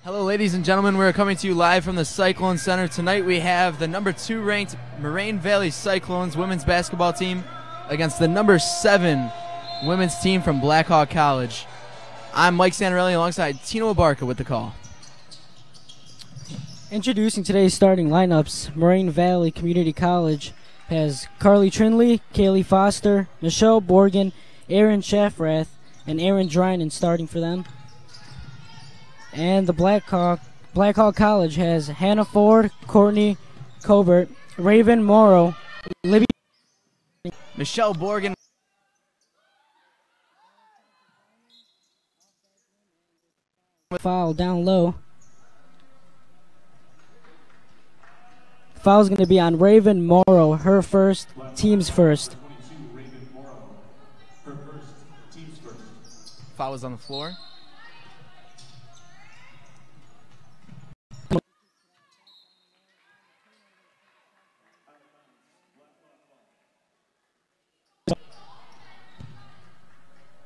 Hello, ladies and gentlemen. We're coming to you live from the Cyclone Center. Tonight we have the number 2 ranked Moraine Valley Cyclones women's basketball team against the number 7 women's team from Black Hawk College. I'm Mike Santarelli alongside Tino Abarca with the call. Introducing today's starting lineups, Moraine Valley Community College has Carly Trinley, Kaylee Foster, Michelle Borgen, Aaron Schaffrath, and Aaron Drynan starting for them. And the Black Hawk College has Hannah Ford, Courtney Cobert, Raven Morrow, Libby, Michelle Borgen. Foul down low. Foul's going to be on Raven Morrow, her first, team's first. Foul was on the floor.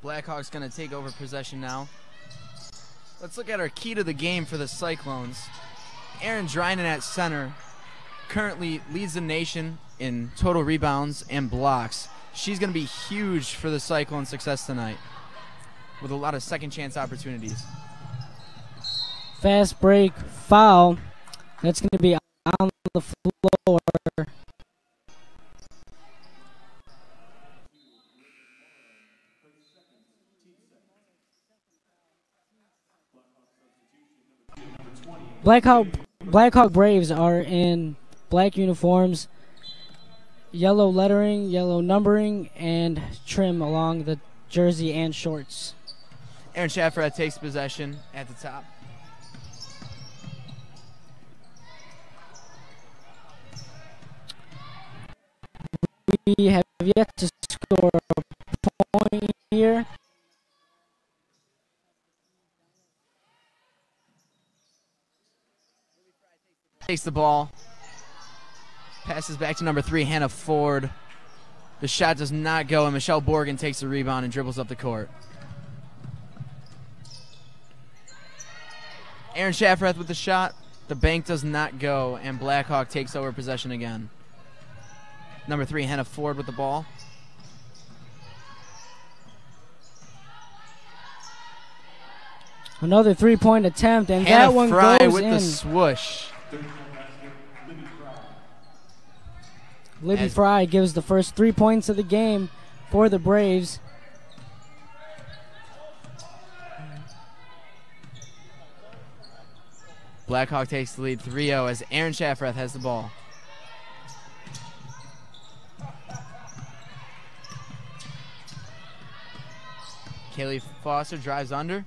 Blackhawks going to take over possession now. Let's look at our key to the game for the Cyclones. Aaron Drynan at center currently leads the nation in total rebounds and blocks. She's going to be huge for the Cyclones' success tonight with a lot of second chance opportunities. Fast break foul. That's going to be on the floor. Blackhawk Braves are in black uniforms, yellow lettering, yellow numbering, and trim along the jersey and shorts. Aaron Schaffrath takes possession at the top. We have yet to score a point here. Takes the ball, passes back to number 3, Hannah Ford. The shot does not go, and Michelle Borgen takes the rebound and dribbles up the court. Aaron Schaffrath with the shot. The bank does not go, and Blackhawk takes over possession again. Number 3, Hannah Ford with the ball. Another three-point attempt, and Hannah that one Fry goes with in. the swoosh. Libby Fry gives the first 3 points of the game for the Braves. Blackhawk takes the lead 3-0 as Aaron Schaffrath has the ball. Kaylee Foster drives under.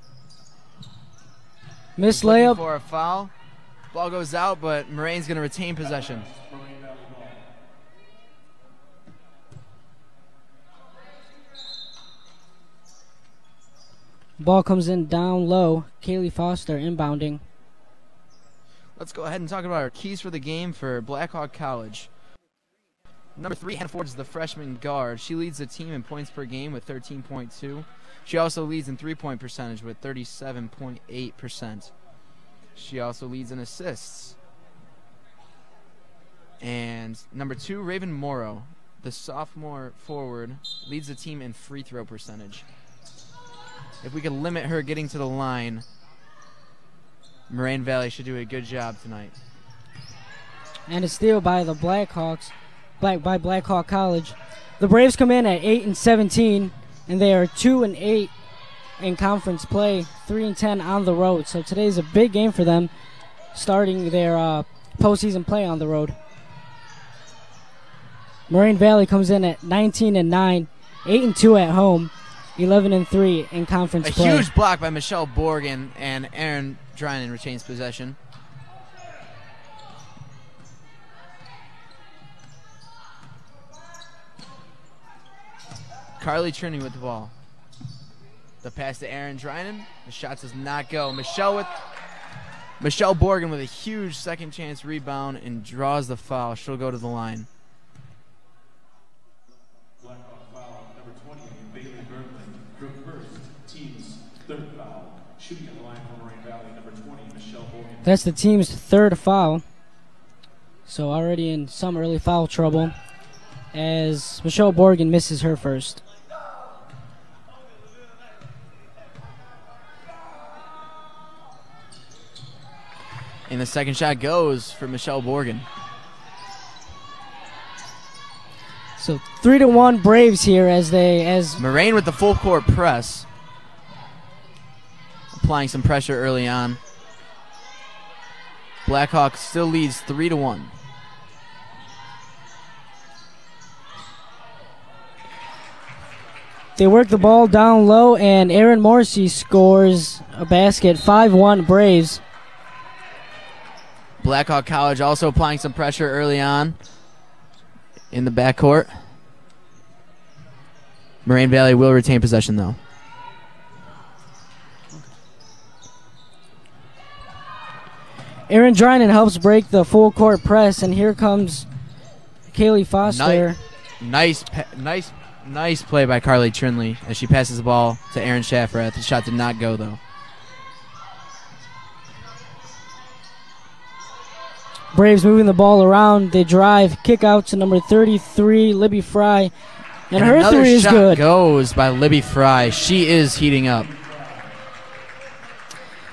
Miss Looking layup. for a foul. Ball goes out, but Moraine's going to retain possession. Ball comes in down low. Kaylee Foster inbounding. Let's go ahead and talk about our keys for the game for Black Hawk College. Number 3, Hannah Ford is the freshman guard. She leads the team in points per game with 13.2. She also leads in three-point percentage with 37.8%. She also leads in assists. And number 2, Raven Morrow, the sophomore forward, leads the team in free throw percentage. If we can limit her getting to the line, Moraine Valley should do a good job tonight. And a steal by the Blackhawks, by Black Hawk College. The Braves come in at 8-17, and they are 2-8 in conference play, 3-10 on the road. So today's a big game for them, starting their postseason play on the road. Moraine Valley comes in at 19-9, 8-2 at home, 11-3 in conference play. A huge block by Michelle Borgen, and Aaron Drynan retains possession. Carly Trinity with the ball. The pass to Aaron Drynan. The shot does not go. Michelle Borgen with a huge second chance rebound and draws the foul. She'll go to the line. Third foul, shooting at the line for Moraine Valley, number 20, Michelle That's the team's third foul. So already in some early foul trouble as Michelle Borgen misses her first. And the second shot goes for Michelle Borgen. So 3-1 Braves here as Moraine with the full court press. Applying some pressure early on. Blackhawks still leads 3-1. They work the ball down low, and Aaron Morrissey scores a basket. 5-1 Braves. Blackhawk College also applying some pressure early on in the backcourt. Moraine Valley will retain possession, though. Aaron Drynan helps break the full court press, and here comes Kaylee Foster. Nice play by Carly Trinley as she passes the ball to Erin Schaffrath. The shot did not go, though. Braves moving the ball around. They drive, kick out to number 33, Libby Fry. And her three is good. Another shot goes by Libby Fry. She is heating up.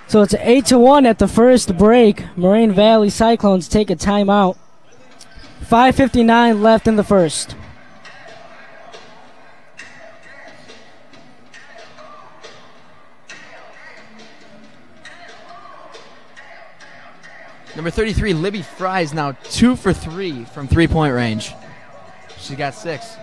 So it's 8-1 at the first break. Moraine Valley Cyclones take a timeout. 5:59 left in the first. Number 33, Libby Fry, is now 2 for 3 from three-point range. She got 6.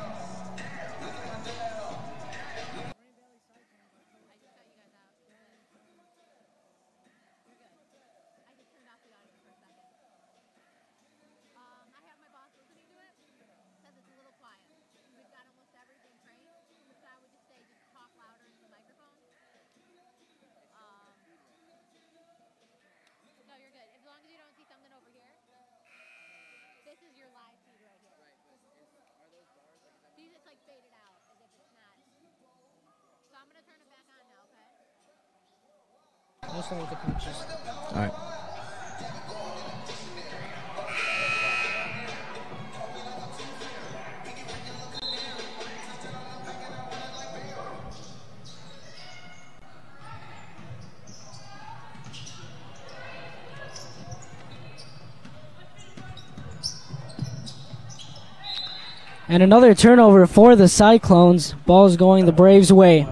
All right. And another turnover for the Cyclones. Ball's going the Braves' way.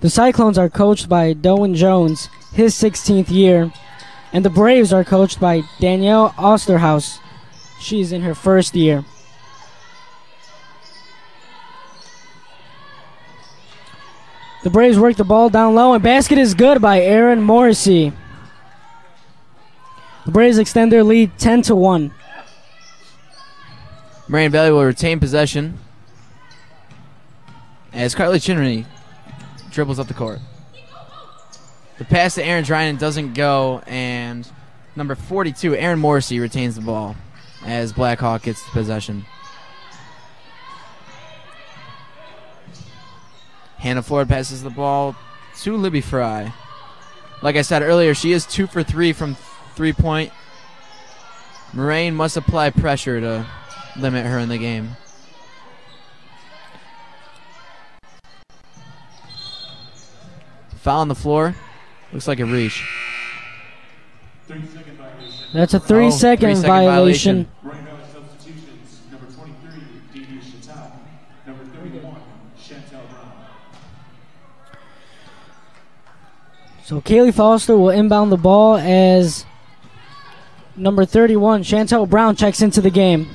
The Cyclones are coached by Doan Jones, his 16th year, and the Braves are coached by Danielle Osterhaus. She's in her first year. The Braves work the ball down low, and basket is good by Aaron Morrissey. The Braves extend their lead 10-1. Moraine Valley will retain possession as Carly Chinnery dribbles up the court. The pass to Aaron Drynan doesn't go, and number 42, Aaron Morrissey, retains the ball as Blackhawk gets possession. Hannah Ford passes the ball to Libby Fry. Like I said earlier, she is 2 for 3 from three-point. Moraine must apply pressure to limit her in the game. Foul on the floor. Looks like a reach. That's a 3-second violation. So Kaylee Foster will inbound the ball as number 31, Chantel Brown, checks into the game.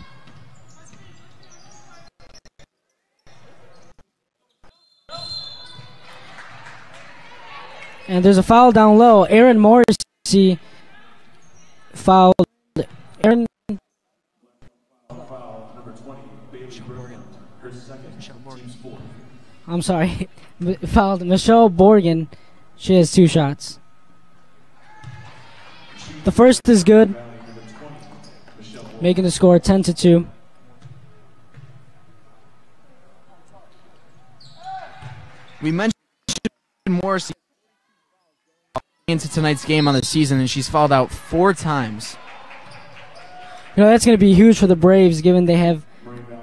And there's a foul down low. Aaron Morrissey fouled. Aaron. I'm sorry. Fouled Michelle Borgen. She has 2 shots. The first is good, making the score 10-2. We mentioned Morrissey into tonight's game on the season, and she's fouled out 4 times. You know, that's going to be huge for the Braves, given they have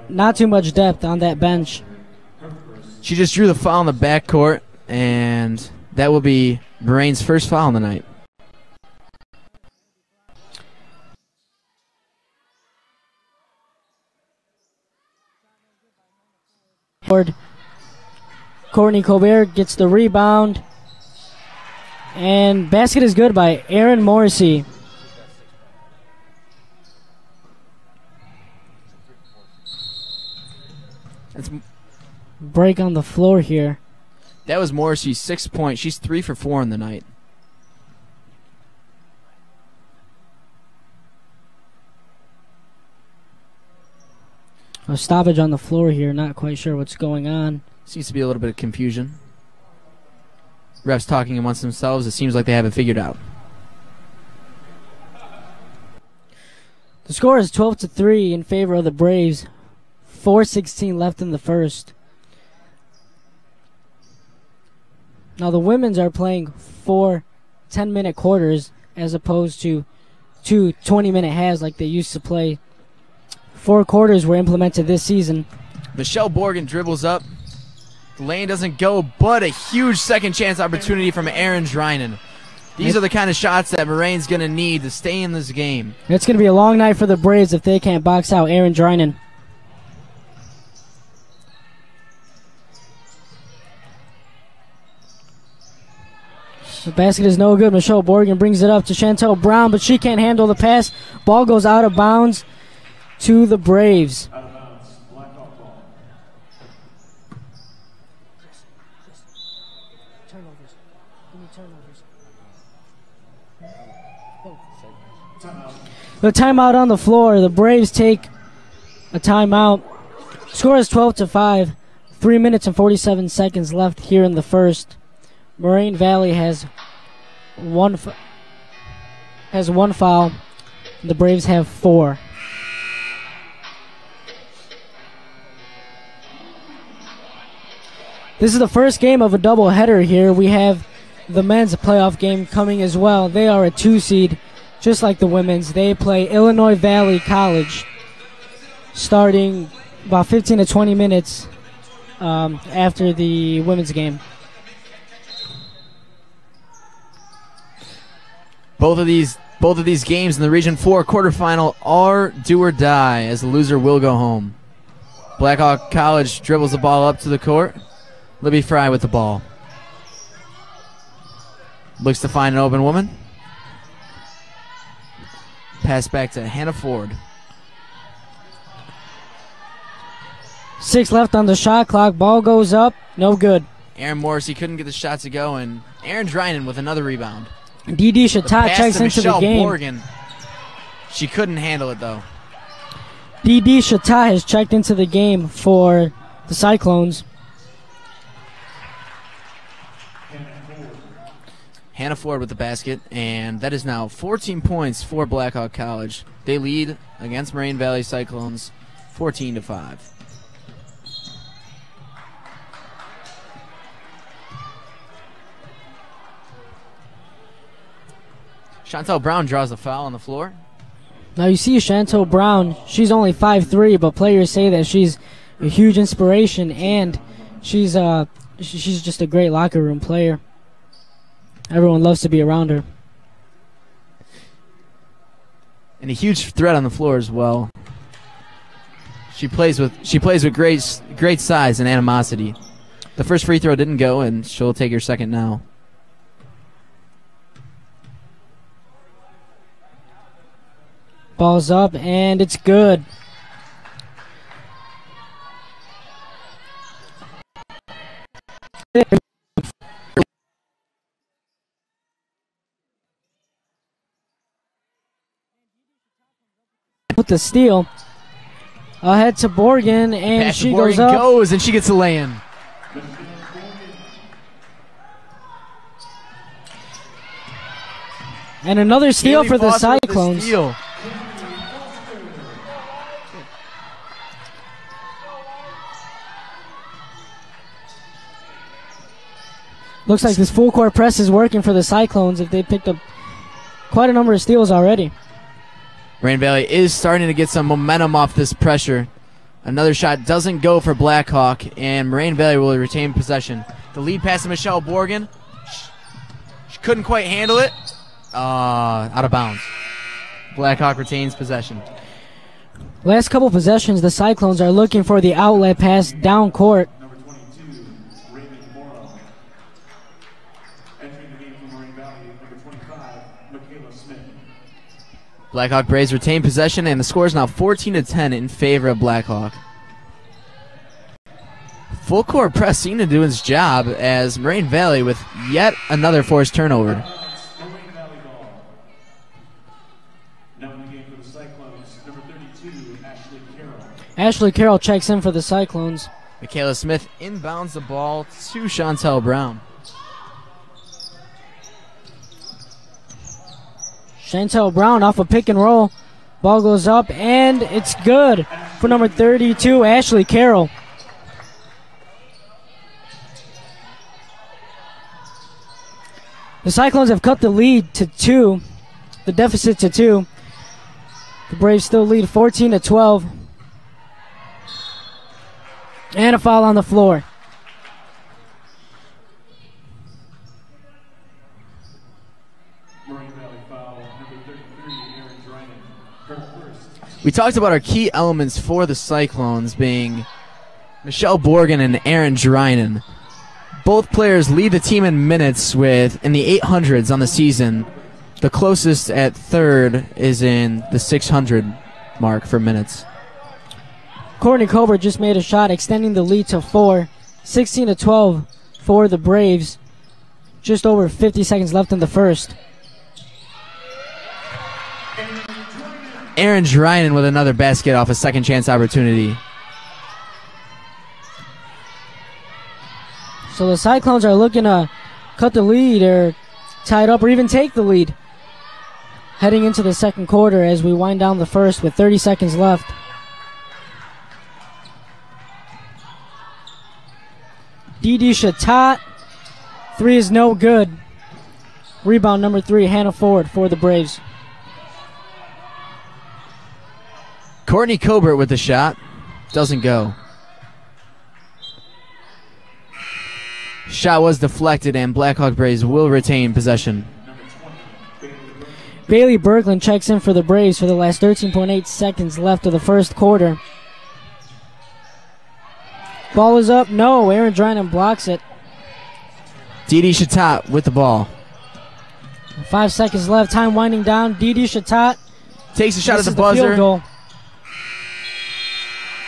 not too much depth on that bench. She just drew the foul in the backcourt, and that will be Moraine's first foul on the night. Courtney Colbert gets the rebound, and basket is good by Erin Morrissey. Break on the floor here. That was Morrissey's 6 point. She's 3 for 4 in the night. A stoppage on the floor here. Not quite sure what's going on. Seems to be a little bit of confusion. Refs talking amongst themselves. It seems like they have it figured out. The score is 12-3 in favor of the Braves. 4:16 left in the first. Now the women's are playing 4 10-minute quarters as opposed to 2 20-minute halves like they used to play. 4 quarters were implemented this season. Michelle Borgen dribbles up. The lane doesn't go, but a huge second chance opportunity from Erin Drynan. These are the kind of shots that Moraine's going to need to stay in this game. It's going to be a long night for the Braves if they can't box out Erin Drynan. The basket is no good. Michelle Borgen brings it up to Chantel Brown, but she can't handle the pass. Ball goes out of bounds to the Braves. Out of bounds. Blackhawk ball. Turnovers. Give me turnovers. Timeout. The timeout on the floor. The Braves take a timeout. Score is 12-5. 3 minutes and 47 seconds left here in the first. Moraine Valley has one foul. The Braves have 4. This is the first game of a doubleheader here. We have the men's playoff game coming as well. They are a 2 seed, just like the women's. They play Illinois Valley College starting about 15 to 20 minutes after the women's game. Both of these games in the Region 4 quarterfinal are do or die, as the loser will go home. Blackhawk College dribbles the ball up to the court. Libby Fry with the ball. Looks to find an open woman. Pass back to Hannah Ford. 6 left on the shot clock. Ball goes up. No good. Erin Morrissey couldn't get the shot to go, and Erin Drynan with another rebound. D.D. Chatat checks into the game. Morgan. She couldn't handle it, though. D.D. Chatat has checked into the game for the Cyclones. Hannah Ford with the basket, and that is now 14 points for Blackhawk College. They lead against Moraine Valley Cyclones 14-5. Chantel Brown draws a foul on the floor. Now you see Chantel Brown, she's only 5'3", but players say that she's a huge inspiration, and she's just a great locker room player. Everyone loves to be around her. And a huge threat on the floor as well. She plays with great size and animosity. The first free throw didn't go, and she'll take her second now. Ball's up, and it's good. With the steal. Ahead to Borgen, and Pass she to goes Borgen up. goes, and she gets a lay-in. And another steal Kaylee for the Foster with the Cyclones. steal. Looks like this full court press is working for the Cyclones if they picked up quite a number of steals already. Moraine Valley is starting to get some momentum off this pressure. Another shot doesn't go for Blackhawk, and Moraine Valley will retain possession. The lead pass to Michelle Borgen. She couldn't quite handle it. Out of bounds. Blackhawk retains possession. Last couple possessions, the Cyclones are looking for the outlet pass down court. Number 22, Raymond Morrow. Entering the game from Moraine Valley, number 25, Michaela Smith. Blackhawk Braves retain possession, and the score is now 14-10 in favor of Blackhawk. Full court press seemed to do its job as Moraine Valley with yet another forced turnover. Moraine Valley ball. Now in the game for the Cyclones, number 32, Ashley Carroll. Ashley Carroll checks in for the Cyclones. Michaela Smith inbounds the ball to Chantel Brown. Chantel Brown off a pick and roll. Ball goes up, and it's good for number 32, Ashley Carroll. The Cyclones have cut the lead to 2, the deficit to 2. The Braves still lead 14-12. And a foul on the floor. Moraine Valley foul, number 33, Aaron Drynan. Her first. We talked about our key elements for the Cyclones being Michelle Borgen and Aaron Drynan. Both players lead the team in minutes in the 800s on the season. The closest at third is in the 600 mark for minutes. Courtney Colbert just made a shot, extending the lead to 4. 16-12 for the Braves. Just over 50 seconds left in the first. Aaron Drynan with another basket off a second chance opportunity. So the Cyclones are looking to cut the lead or tie it up or even take the lead heading into the second quarter as we wind down the first with 30 seconds left. Didi Shatat, 3 is no good. Rebound number 3, Hannah Ford for the Braves. Courtney Colbert with the shot. Doesn't go. Shot was deflected, and Blackhawk Braves will retain possession. Bailey Berglund checks in for the Braves for the last 13.8 seconds left of the first quarter. Ball is up. No, Aaron Drynan blocks it. Didi Shatat with the ball. 5 seconds left. Time winding down. Didi Shatat takes a shot at the field buzzer. Goal.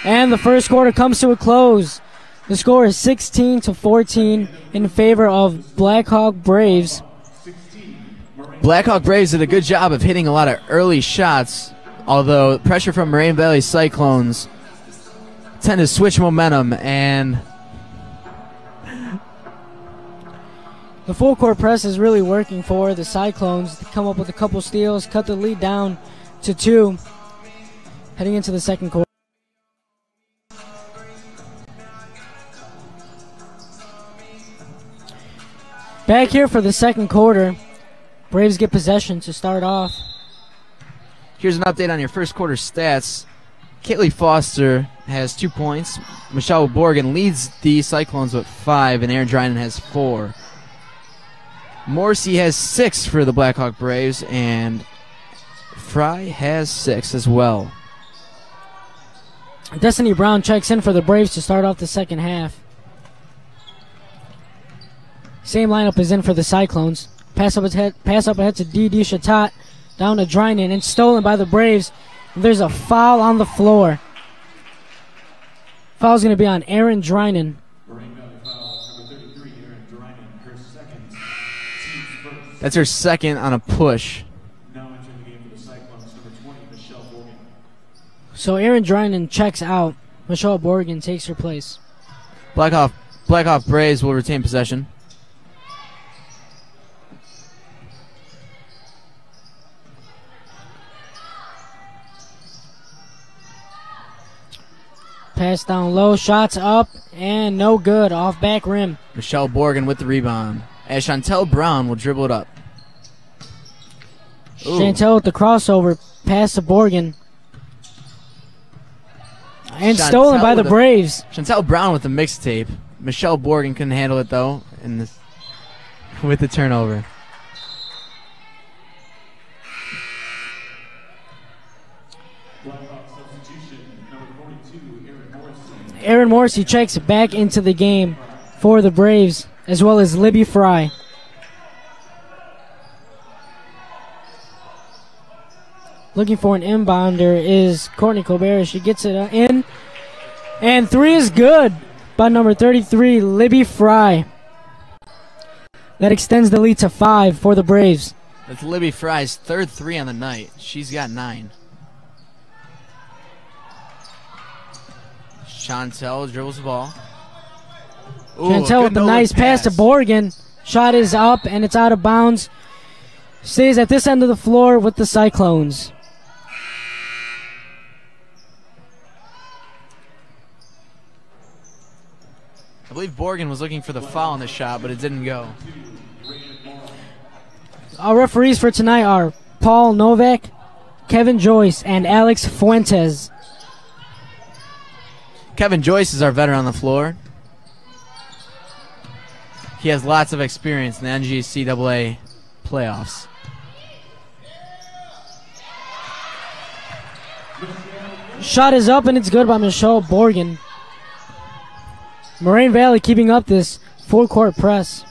And the first quarter comes to a close. The score is 16-14 in favor of Blackhawk Braves. Blackhawk Braves did a good job of hitting a lot of early shots, although pressure from Moraine Valley Cyclones tend to switch momentum, and the full court press is really working for the Cyclones to come up with a couple steals, cut the lead down to 2 heading into the second quarter. Back here for the second quarter. Braves get possession to start off. Here's an update on your first quarter stats. Kaylee Foster has 2 points. Michelle Borgen leads the Cyclones with 5, and Aaron Drynan has 4. Morrissey has 6 for the Blackhawk Braves, and Fry has 6 as well. Destiny Brown checks in for the Braves to start off the second half. Same lineup is in for the Cyclones. Pass up ahead to Didi Shatat. Down to Drynan and stolen by the Braves. There's a foul on the floor. Foul's going to be on Aaron Drynan. Moraine Valley foul, number 33, Aaron Drynan. Her second, team's first. That's her second on a push. Now entering the game for the Cyclones, number 20, Michelle Borgen. So Aaron Drynan checks out. Michelle Borgen takes her place. Blackhawk Braves will retain possession. Pass down low, shots up, and no good. Off back rim. Michelle Borgen with the rebound. as Chantel Brown will dribble it up. Ooh. Chantel with the crossover pass to Borgen. And Chantel stolen by the with Braves. Chantel Brown with the mixtape. Michelle Borgen couldn't handle it, though, with the turnover. Aaron Morrissey checks back into the game for the Braves, as well as Libby Fry. Looking for an inbounder is Courtney Colbert. She gets it in. And 3 is good by number 33, Libby Fry. That extends the lead to 5 for the Braves. That's Libby Fry's third 3 on the night. She's got 9. Chantel dribbles the ball. Ooh, Chantel with a nice pass to Borgen. Shot is up and it's out of bounds. Stays at this end of the floor with the Cyclones. I believe Borgen was looking for the foul on the shot, but it didn't go. Our referees for tonight are Paul Novak, Kevin Joyce, and Alex Fuentes. Kevin Joyce is our veteran on the floor. He has lots of experience in the NJCAA playoffs. Shot is up and it's good by Michelle Borgen. Moraine Valley keeping up this full-court press.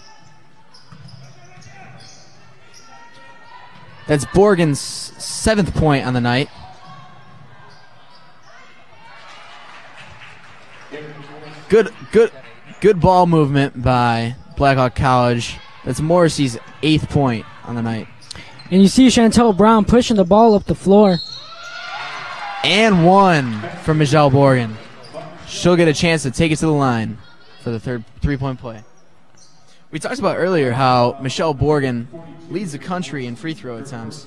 That's Borgen's 7th point on the night. Good ball movement by Blackhawk College. That's Morrissey's 8th point on the night. And you see Chantel Brown pushing the ball up the floor. And 1 from Michelle Borgen. She'll get a chance to take it to the line for the third 3-point play. We talked about earlier how Michelle Borgen leads the country in free throw attempts.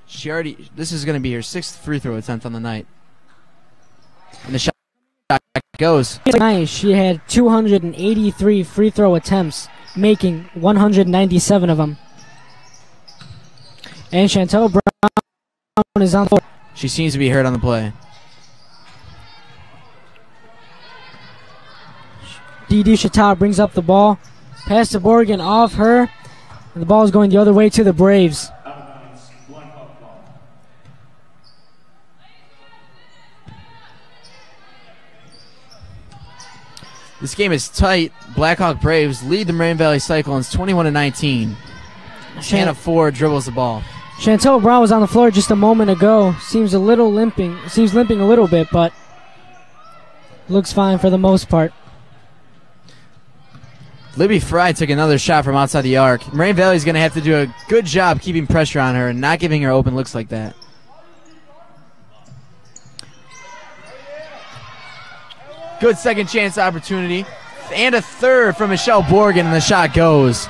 This is going to be her 6th free throw attempt on the night. And the shot goes. Tonight she had 283 free throw attempts, making 197 of them. And Chantel Brown is on the floor. She seems to be hurt on the play. Didi Chatat brings up the ball. Pass to Borgen off her. And the ball is going the other way to the Braves. This game is tight. Blackhawk Braves lead the Moraine Valley Cyclones 21-19. Shanna Ford dribbles the ball. Chantel Brown was on the floor just a moment ago. Seems limping a little bit, but looks fine for the most part. Libby Fry took another shot from outside the arc. Moraine Valley is going to have to do a good job keeping pressure on her and not giving her open looks like that. Good second chance opportunity. And a third from Michelle Borgen, and the shot goes.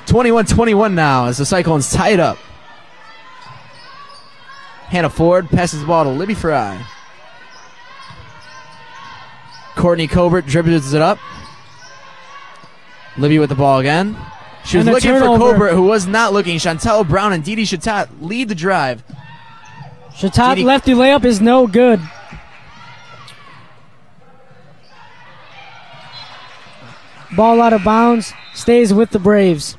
21-21 now as the Cyclones tie it up. Hannah Ford passes the ball to Libby Fry. Courtney Colbert dribbles it up. Libby with the ball again. She was looking for Colbert, who was not looking. Chantel Brown and Didi Chatat lead the drive. Chatat lefty layup is no good. Ball out of bounds, stays with the Braves.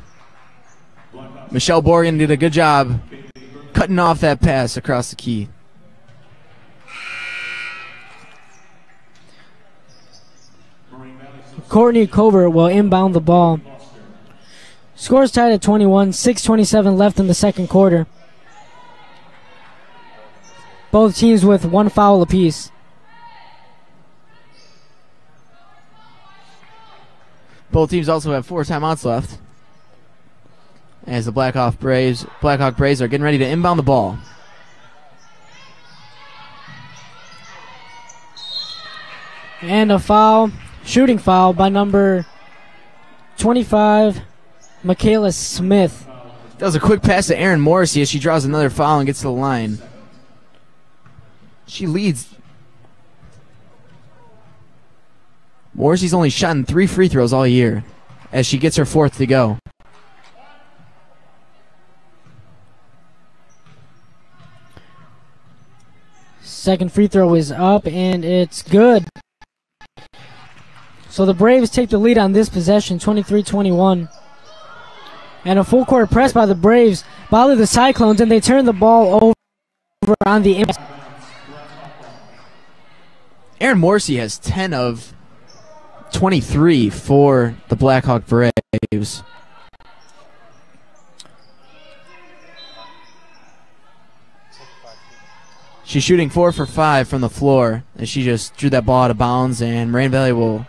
Michelle Borgen did a good job cutting off that pass across the key. Courtney Colbert will inbound the ball. Scores tied at 21, 6:27 left in the second quarter. Both teams with 1 foul apiece. Both teams also have 4 timeouts left. As the Blackhawk Braves are getting ready to inbound the ball. And a foul, shooting foul by number 25, Michaela Smith. That was a quick pass to Erin Morrissey as she draws another foul and gets to the line. She leads. Morrissey's only shot in 3 free throws all year. as she gets her fourth to go. Second free throw is up, and it's good. So the Braves take the lead on this possession, 23-21. And a full court press by the Braves bother the Cyclones, and they turn the ball over on the impact. Erin Morrissey has 10 of 23 for the Blackhawk Braves. She's shooting 4 for 5 from the floor, and she just drew that ball out of bounds, and Moraine Valley will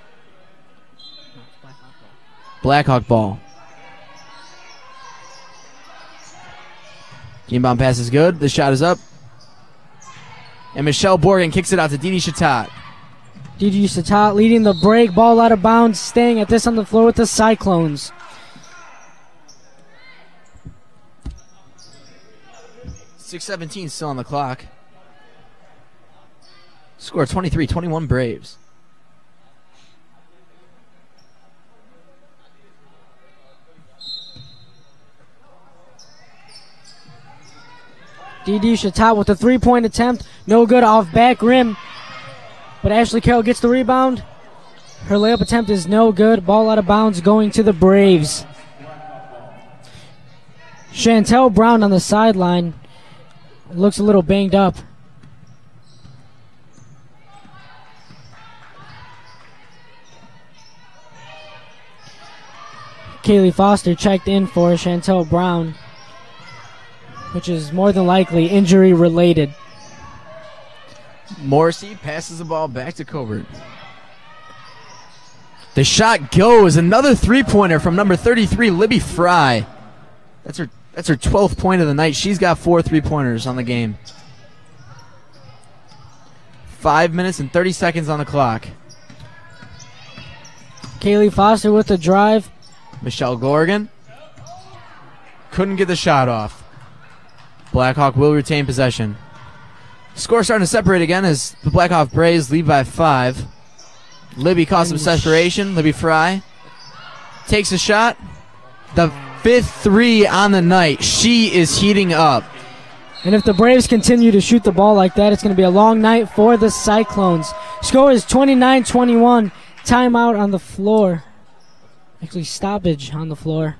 Blackhawk ball. Inbound pass is good. The shot is up. And Michelle Borgen kicks it out to Didi Shatat. Didi Shatat leading the break. Ball out of bounds, staying at this on the floor with the Cyclones. .6:17 still on the clock. Score 23-21 Braves. Didi Shatat with a three-point attempt. No good off back rim. But Ashley Carroll gets the rebound. Her layup attempt is no good. Ball out of bounds going to the Braves. Chantel Brown on the sideline. Looks a little banged up. Kaylee Foster checked in for Chantel Brown, which is more than likely injury related. Morrissey passes the ball back to Covert. The shot goes. Another three-pointer from number 33, Libby Fry. That's her 12th point of the night. She's got 4 three-pointers on the game. 5 minutes and 30 seconds on the clock. Kaylee Foster with the drive. Michelle Gorgon couldn't get the shot off. Blackhawk will retain possession. Score starting to separate again as the Blackhawk Braves lead by 5. Libby caused some separation. Libby Fry takes a shot. The 5th three on the night. She is heating up. And if the Braves continue to shoot the ball like that, it's going to be a long night for the Cyclones. Score is 29-21. Timeout on the floor. Actually, stoppage on the floor.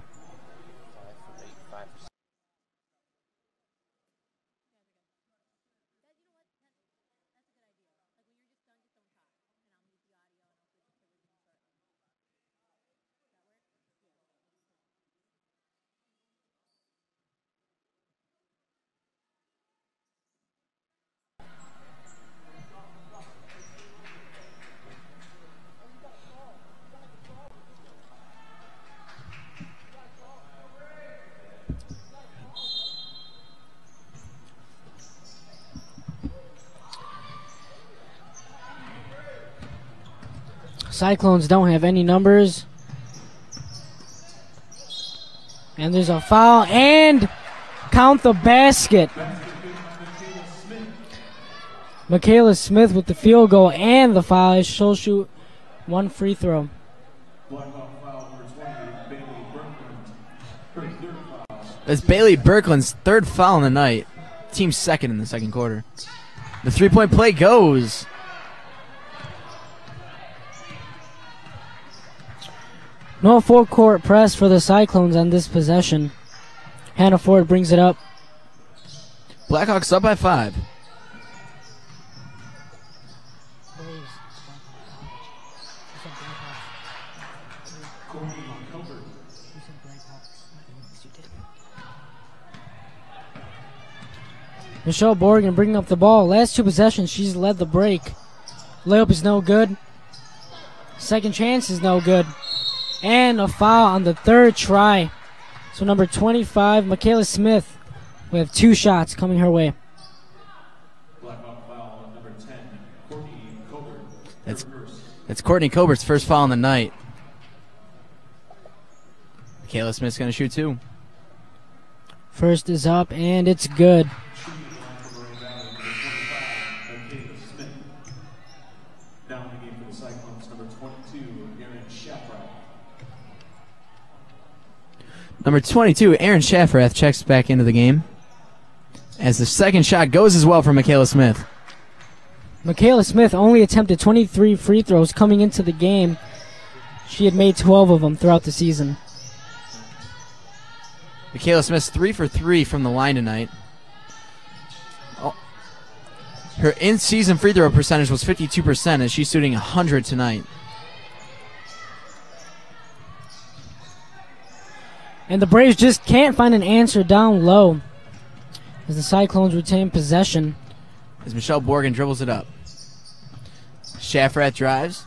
Cyclones don't have any numbers. And there's a foul, and count the basket. Michaela Smith with the field goal and the foul. She'll shoot 1 free throw. That's Bailey Birkland's 3rd foul in the night. Team 2nd in the 2nd quarter. The 3-point play goes. No full court press for the Cyclones on this possession. Hannah Ford brings it up. Blackhawks up by 5. Michelle Borgen bringing up the ball. Last 2 possessions, she's led the break. Layup is no good. Second chance is no good. And a foul on the 3rd try. So number 25, Michaela Smith, we have 2 shots coming her way. Blackhawk foul on number 10, Courtney Colbert. That's Courtney Colbert's first foul in the night. Michaela Smith's going to shoot 2. First is up, and it's good. Number 22, Aaron Schaffrath checks back into the game as the second shot goes as well for Michaela Smith. Michaela Smith only attempted 23 free throws coming into the game. She had made 12 of them throughout the season. Michaela Smith's 3 for 3 from the line tonight. Her in-season free throw percentage was 52% as she's shooting 100 tonight. And the Braves just can't find an answer down low as the Cyclones retain possession. As Michelle Borgen dribbles it up. Schaffrath drives.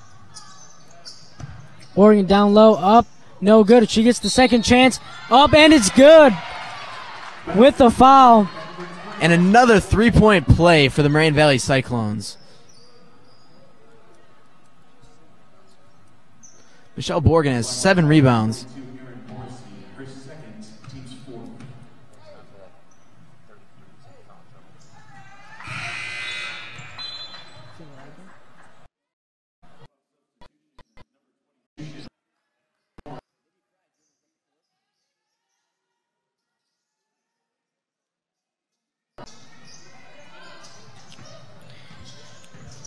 Borgen down low, up, no good. She gets the second chance, up, and it's good with the foul. And another three-point play for the Moraine Valley Cyclones. Michelle Borgen has 7 rebounds.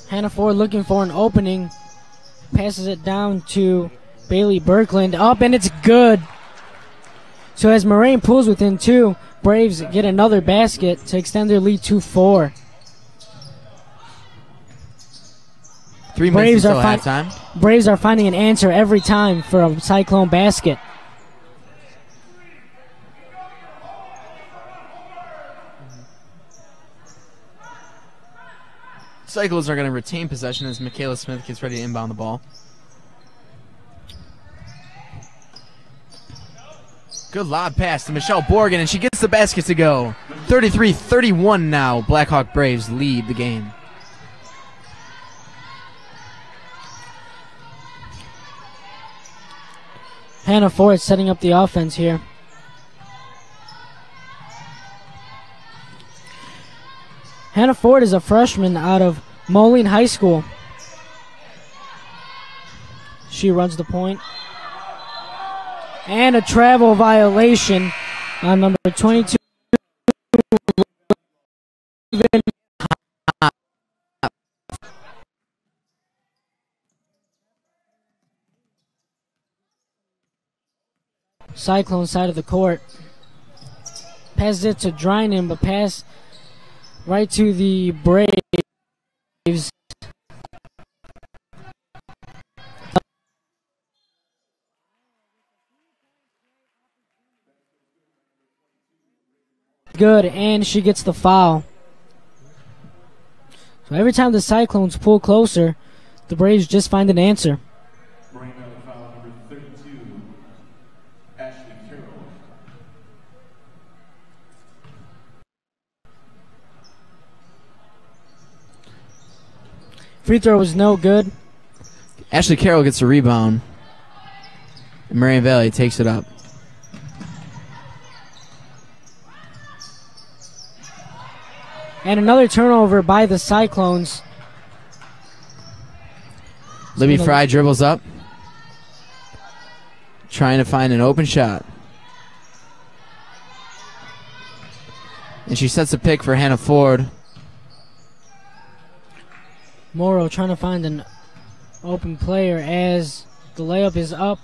Hannah Ford looking for an opening. Passes it down to Bailey Birkland. Up, and it's good. So as Moraine pulls within 2, Braves get another basket to extend their lead to 4. 3 minutes until halftime. Braves are finding an answer every time for a Cyclone basket. Cyclones are going to retain possession as Michaela Smith gets ready to inbound the ball. Good lob pass to Michelle Borgen, and she gets the basket to go. 33-31 now. Blackhawk Braves lead the game. Hannah Ford setting up the offense here. Hannah Ford is a freshman out of Moline High School. She runs the point. And a travel violation on number 22. Cyclone side of the court. Passes it to Drynan, but pass right to the Braves. Good, and she gets the foul. So every time the Cyclones pull closer, the Braves just find an answer. Moraine Valley foul number 32, Ashley Carroll. Free throw was no good. Ashley Carroll gets a rebound. And Moraine Valley takes it up. And another turnover by the Cyclones. Libby Fry dribbles up. Trying to find an open shot. And she sets a pick for Hannah Ford. Morrow trying to find an open player as the layup is up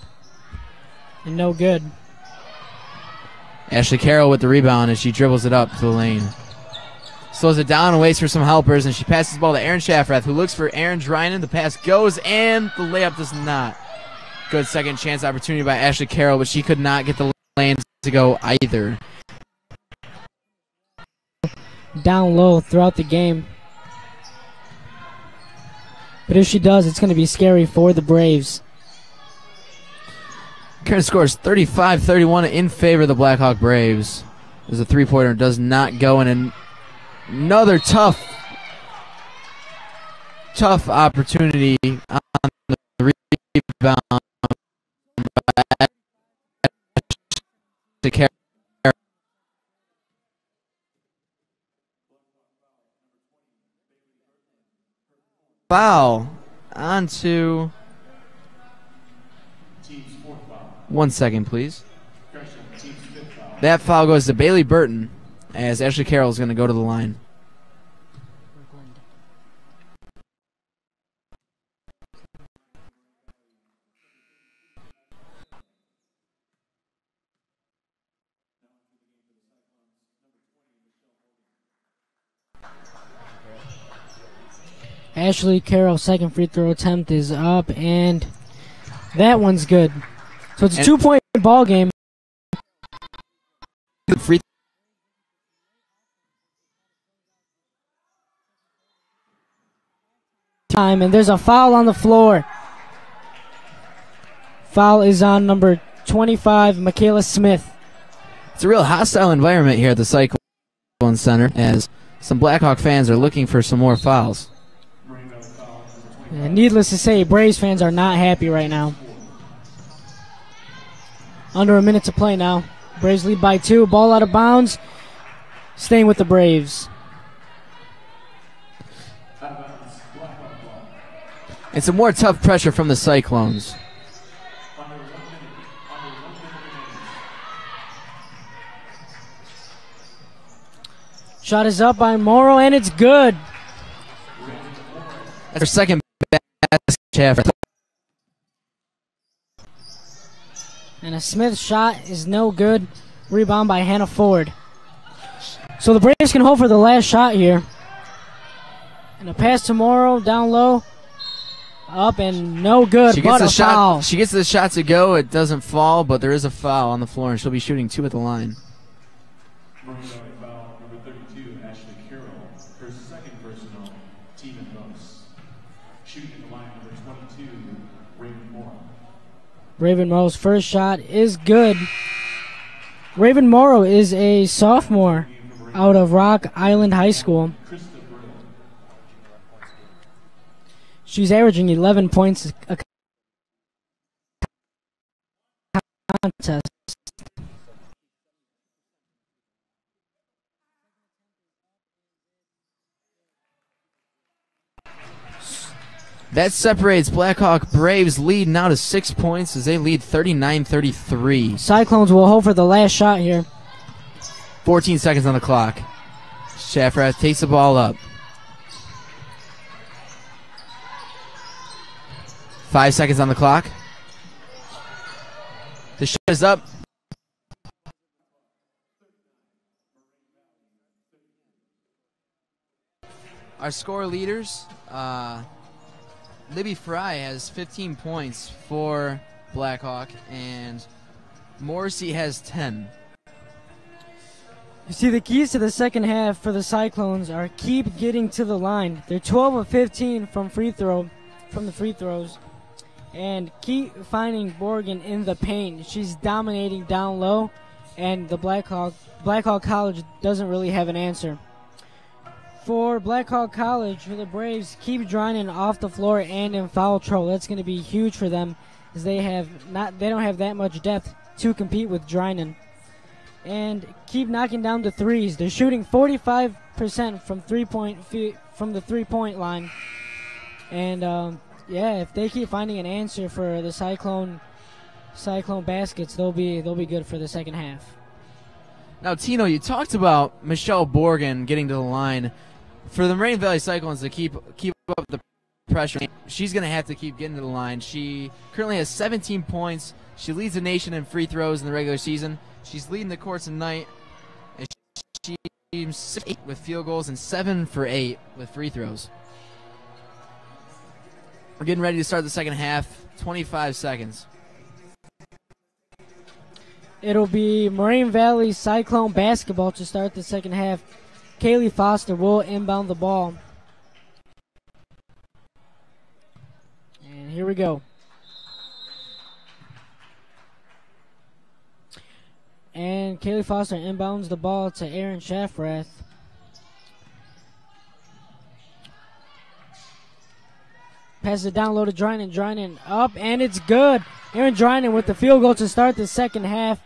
and no good. Ashley Carroll with the rebound as she dribbles it up to the lane. Slows it down and waits for some helpers, and she passes the ball to Aaron Schaffrath, who looks for Aaron Drynan. The pass goes, and the layup does not. Good second chance opportunity by Ashley Carroll, but she could not get the lane to go either. Down low throughout the game. But if she does, it's going to be scary for the Braves. Current score is 35-31 in favor of the Blackhawk Braves. As a three-pointer does not go, and another tough opportunity on the rebound to carry. Foul onto. Team's fourth foul. 1 second, please. Team's That foul goes to Bailey Burton as Ashley Carroll is going to go to the line. Ashley Carroll's second free throw attempt is up, and that one's good. So it's a 2-point ball game. Free time, and there's a foul on the floor. Foul is on number 25, Michaela Smith. It's a real hostile environment here at the Cyclone Center as some Blackhawk fans are looking for some more fouls. And needless to say, Braves fans are not happy right now. Under a minute to play now. Braves lead by 2. Ball out of bounds. Staying with the Braves. And some more tough pressure from the Cyclones. Shot is up by Morrow, and it's good. That's her second basket. And a Smith shot is no good. Rebound by Hannah Ford. So the Braves can hold for the last shot here. And a pass to Morrow, down low. Up and no good, but a foul. She gets the shot to go. It doesn't fall, but there is a foul on the floor, and she'll be shooting 2 at the line. Foul number 32, Ashley Carroll. Her second personal, Tino. Shooting at the line number 22, Raven Morrow. Raven Morrow's first shot is good. Raven Morrow is a sophomore out of Rock Island High School. She's averaging 11 points a contest. That separates Blackhawk Braves lead now to 6 points as they lead 39-33. Cyclones will hold for the last shot here. 14 seconds on the clock. Shafrath takes the ball up. 5 seconds on the clock. The shot is up. Our score leaders, Libby Fry has 15 points for Blackhawk, and Morrissey has 10. You see, the keys to the second half for the Cyclones are keep getting to the line. They're 12 of 15 from the free throws. And keep finding Borgen in the paint. She's dominating down low, and the Blackhawk College doesn't really have an answer. For Blackhawk College, for the Braves, keep Drynan off the floor and in foul trouble. That's going to be huge for them, as they don't have that much depth to compete with Drynan. And keep knocking down the threes. They're shooting 45% from the 3-point line, and yeah, if they keep finding an answer for the Cyclone baskets, they'll be good for the second half. Now, Tino, you talked about Michelle Borgen getting to the line. For the Moraine Valley Cyclones to keep up the pressure, she's going to have to keep getting to the line. She currently has 17 points. She leads the nation in free throws in the regular season. She's leading the court tonight. And she's 6 with field goals and 7 for 8 with free throws. We're getting ready to start the second half. 25 seconds. It'll be Moraine Valley Cyclone basketball to start the second half. Kaylee Foster will inbound the ball. And here we go. And Kaylee Foster inbounds the ball to Aaron Shafrath. Passes it down low to Drynan. Drynan up, and it's good. Aaron Drynan with the field goal to start the second half.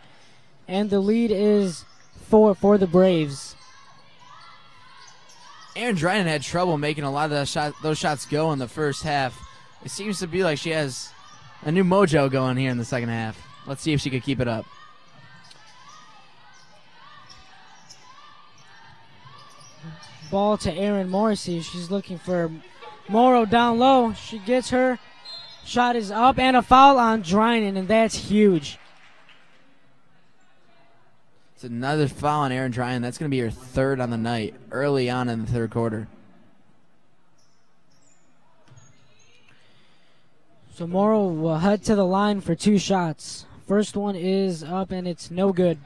And the lead is 4 for the Braves. Aaron Drynan had trouble making a lot of those shots go in the first half. It seems to be like she has a new mojo going here in the second half. Let's see if she could keep it up. Ball to Erin Morrissey. She's looking for Morrow down low. She gets her. Shot is up, and a foul on Drynan, and that's huge. It's another foul on Erin Drynan. That's going to be her third on the night, early on in the third quarter. So Morrow will head to the line for 2 shots. First one is up, and it's no good.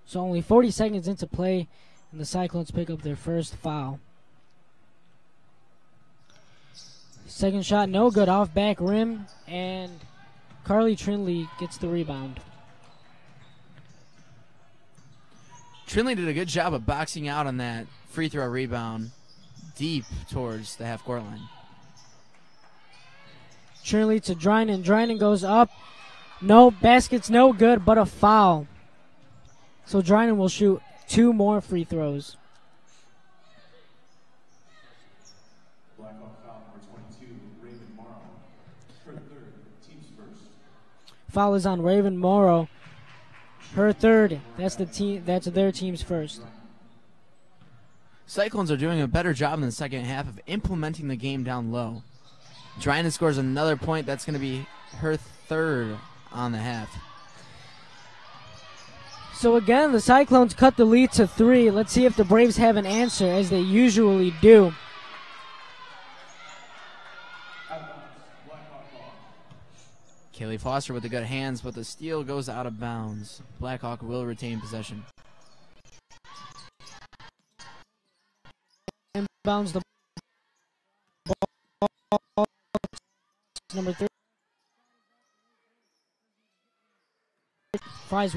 So only 40 seconds into play, and the Cyclones pick up their first foul. Second shot, no good, off back rim, and Carly Trinley gets the rebound. Trinley did a good job of boxing out on that free throw rebound deep towards the half-court line. Trinley to Drynan. Drynan goes up. No, basket's no good, but a foul. So Drynan will shoot 2 more free throws. Blackhawk foul number 22, Raven Morrow. Her third, team's first. Foul is on Raven Morrow. Her third. That's their team's first. Cyclones are doing a better job in the second half of implementing the game down low. Drynan scores another point. That's going to be her third on the half. So again, the Cyclones cut the lead to 3. Let's see if the Braves have an answer, as they usually do. Kaylee Foster with the good hands, but the steal goes out of bounds. Blackhawk will retain possession. Inbounds the ball. Number 3. Fries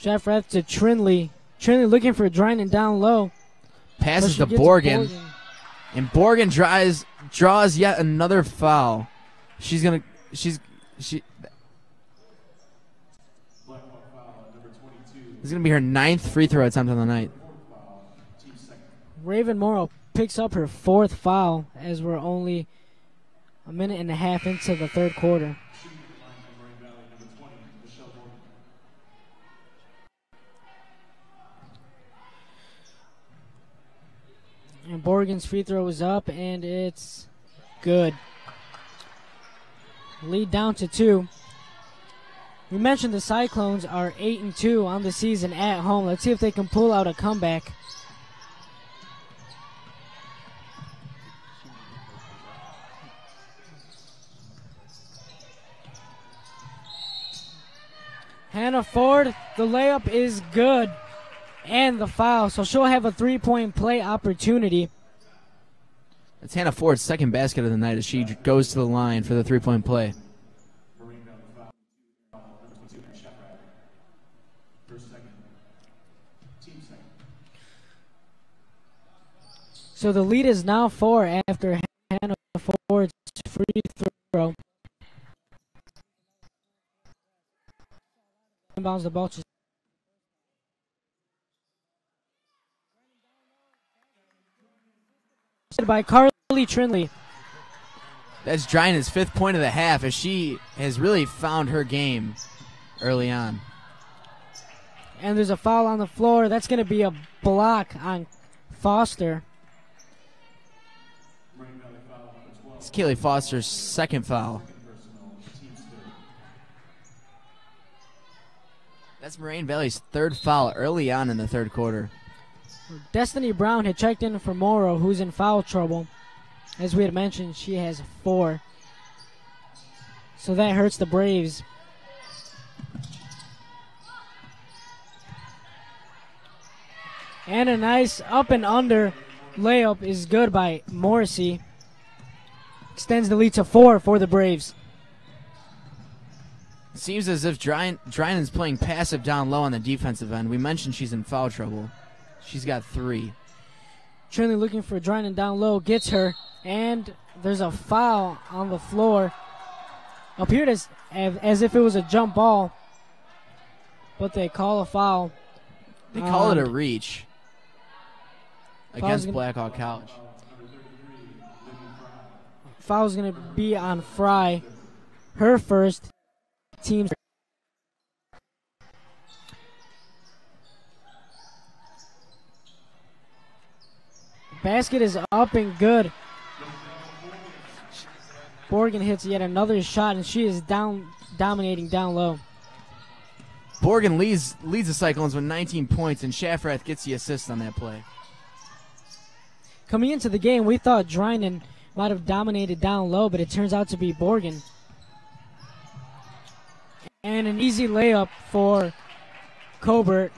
Shafrath to Trinley. Trinley looking for Drynan down low. Passes to Borgen. And Borgen draws yet another foul. This is going to be her 9th free throw attempt on the night. Raven Morrow picks up her 4th foul as we're only a minute and a half into the third quarter. And Borgen's free throw is up, and it's good. Lead down to 2. We mentioned the Cyclones are 8-2 on the season at home. Let's see if they can pull out a comeback. Hannah Ford, the layup is good. And the foul, so she'll have a 3-point play opportunity. That's Hannah Ford's second basket of the night as she goes to the line for the 3-point play. So the lead is now 4 after Hannah Ford's free throw. Inbounds the ball to by Carly Trinley. That's Drynan's 5th point of the half as she has really found her game early on. And there's a foul on the floor. That's going to be a block on Foster. It's Kaylee Foster's 2nd foul. That's Moraine Valley's 3rd foul early on in the third quarter. Destiny Brown had checked in for Morrow, who's in foul trouble. As we had mentioned, she has 4. So that hurts the Braves. And a nice up and under layup is good by Morrissey. Extends the lead to 4 for the Braves. Seems as if Drynan's playing passive down low on the defensive end. We mentioned she's in foul trouble. She's got 3. Trinley looking for Drynan down low, gets her, and there's a foul on the floor. Appeared as if it was a jump ball, but they call a foul. They call it a reach against Blackhawk College. foul's going to be on Fry. Her first, team's. Basket is up and good. Borgen hits yet another shot, and she is dominating down low. Borgen leads the Cyclones with 19 points, and Shafrath gets the assist on that play. Coming into the game, we thought Drynan might have dominated down low, but it turns out to be Borgen. And an easy layup for Colbert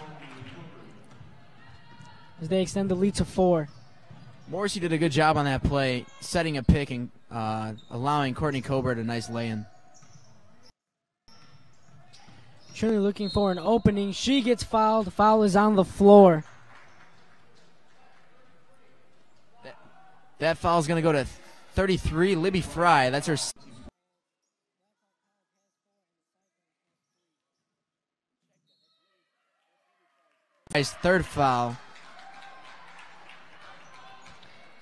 as they extend the lead to 4. Morrissey did a good job on that play, setting a pick and allowing Courtney Colbert a nice lay-in. Trinity looking for an opening. She gets fouled. The foul is on the floor. That foul is going to go to 33, Libby Fry. That's her third foul.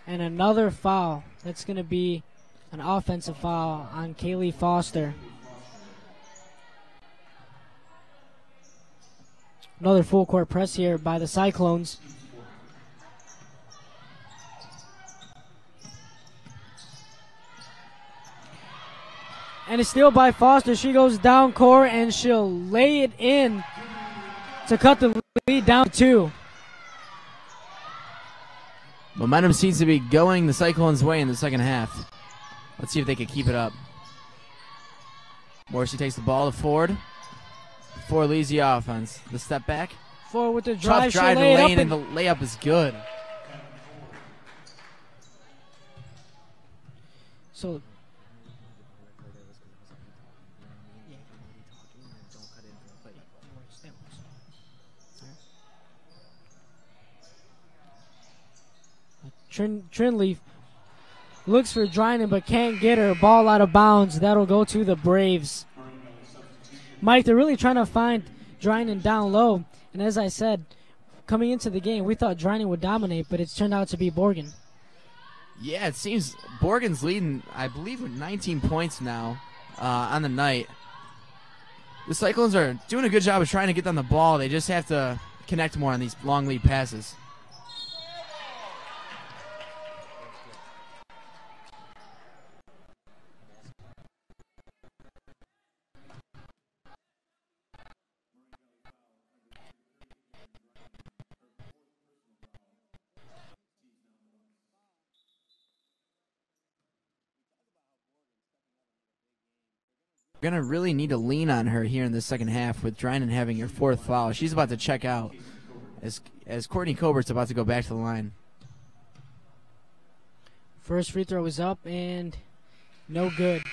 And another foul. That's going to be an offensive foul on Kaylee Foster. Another full court press here by the Cyclones. And a steal by Foster. She goes down court and she'll lay it in to cut the lead down to 2. Momentum seems to be going the Cyclones' way in the second half. Let's see if they can keep it up. Morrissey takes the ball to Ford. Ford leads the offense. The step back. Ford with the drive. Tough drive to lane, and the layup is good. So Trinley looks for Drynan but can't get her. Ball out of bounds. That'll go to the Braves. Mike, they're really trying to find Drynan down low. And as I said, coming into the game, we thought Drynan would dominate, but it's turned out to be Borgen. Yeah, it seems Borgen's leading, I believe, with 19 points now on the night. The Cyclones are doing a good job of trying to get them the ball. They just have to connect more on these long lead passes. We're going to really need to lean on her here in the second half with Drynan having her 4th foul. She's about to check out as Courtney Colbert's about to go back to the line. First free throw is up and no good.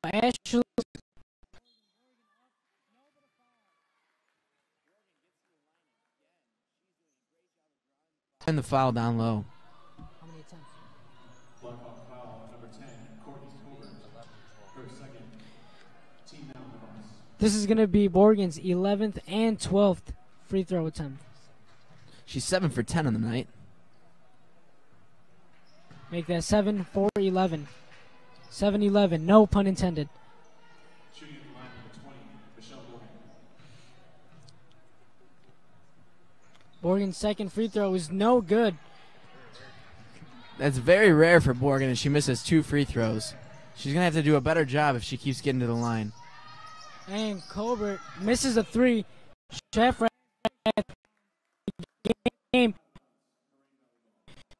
Ashley. And the foul down low. This is going to be Borgen's 11th and 12th free throw attempt. She's 7 for 10 on the night. Make that 7 for 11. 7-11, no pun intended. Borgen's second free throw is no good. That's very rare for Borgen, and she misses 2 free throws. She's going to have to do a better job if she keeps getting to the line. And Colbert misses a 3. Shafrath game.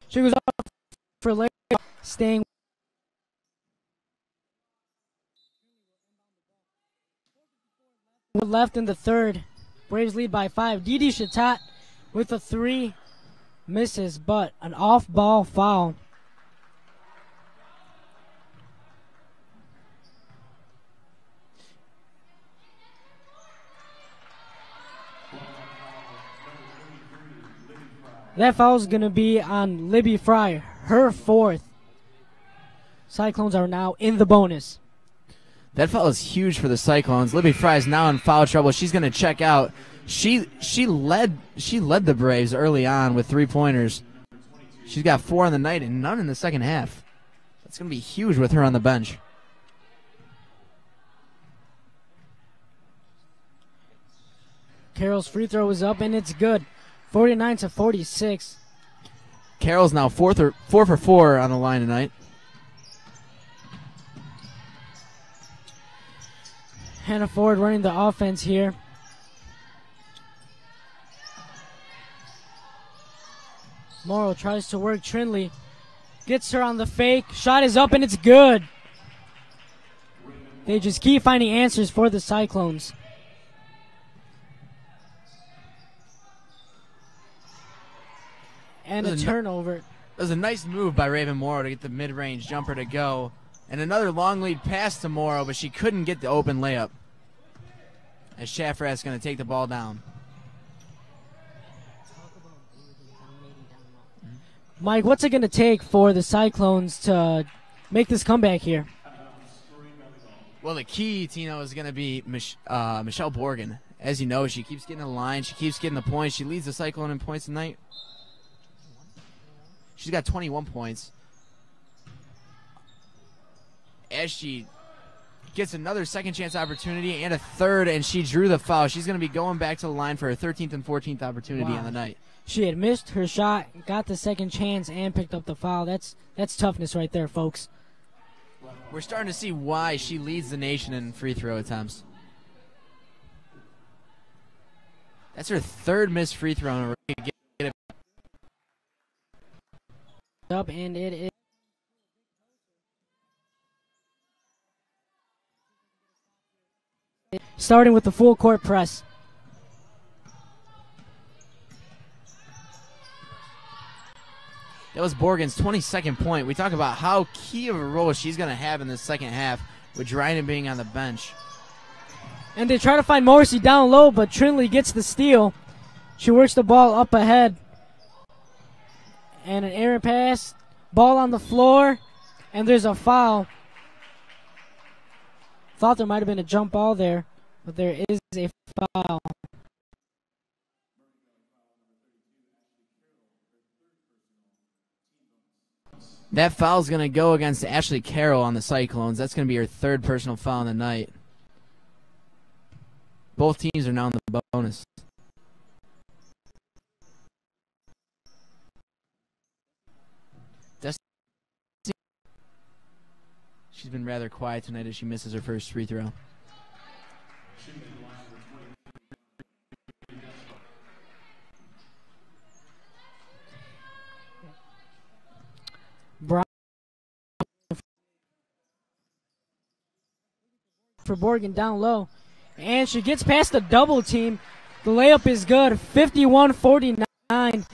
She goes up for late, staying. Left in the third. Braves lead by 5. Didi Shatat with a 3. Misses, but an off-ball foul. That foul is going to be on Libby Fry, her 4th. Cyclones are now in the bonus. That foul is huge for the Cyclones. Libby Fry is now in foul trouble. She's going to check out. She led the Braves early on with 3-pointers. She's got 4 on the night and none in the second half. That's going to be huge with her on the bench. Carroll's free throw is up, and it's good. 49-46. Carroll's now 4 for 4 on the line tonight. Hannah Ford running the offense here. Morrow tries to work Trinley. Gets her on the fake. Shot is up, and it's good. They just keep finding answers for the Cyclones. And a turnover. It was a nice move by Raven Morrow to get the mid-range jumper to go. And another long lead pass to Morrow, but she couldn't get the open layup. As Shafrat's going to take the ball down. Mike, what's it going to take for the Cyclones to make this comeback here? Well, the key, Tino, is going to be Michelle Borgen. As you know, she keeps getting the line. She keeps getting the points. She leads the Cyclone in points tonight. She's got 21 points. As she gets another second chance opportunity and a third, and she drew the foul. She's going to be going back to the line for her 13th and 14th opportunity on the night. She had missed her shot, got the second chance, and picked up the foul. That's toughness right there, folks. We're starting to see why she leads the nation in free throw attempts. That's her third missed free throw in a row. Up, and it is. Starting with the full court press. That was Borgen's 22nd point. We talk about how key of a role she's going to have in the second half with Dryden being on the bench. And they try to find Morrissey down low, but Trinley gets the steal. She works the ball up ahead. And an errant pass. Ball on the floor. And there's a foul. Thought there might have been a jump ball there, but there is a foul. That foul is going to go against Ashley Carroll on the Cyclones. That's going to be her third personal foul on the night. Both teams are now in the bonus. She's been rather quiet tonight as she misses her first free throw. For Borgen down low. And she gets past the double team. The layup is good. 51-49.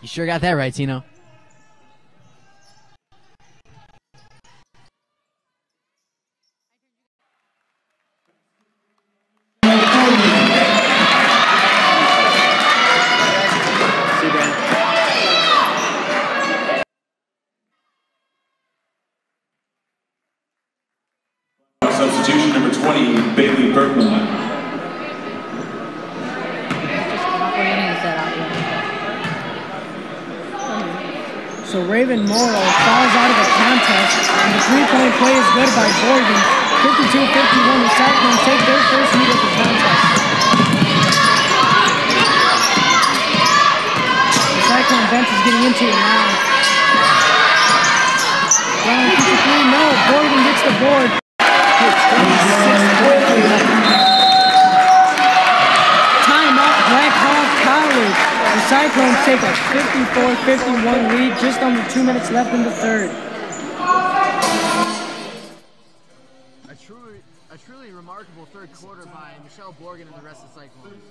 You sure got that right, Tino. Substitution number 20, Bailey Berkman. So Raven Morrow falls out of the contest, and the three-point play is good by Borgen. 52-51, the Cyclones take their first lead of the contest. The Cyclone bench is getting into it now. Round 53, no, Borgen gets the board. Timeout, Black Hawk College. The Cyclones take a 54-51 lead, just under 2 minutes left in the third. A truly remarkable third quarter by Michelle Borgen and the rest of the Cyclones.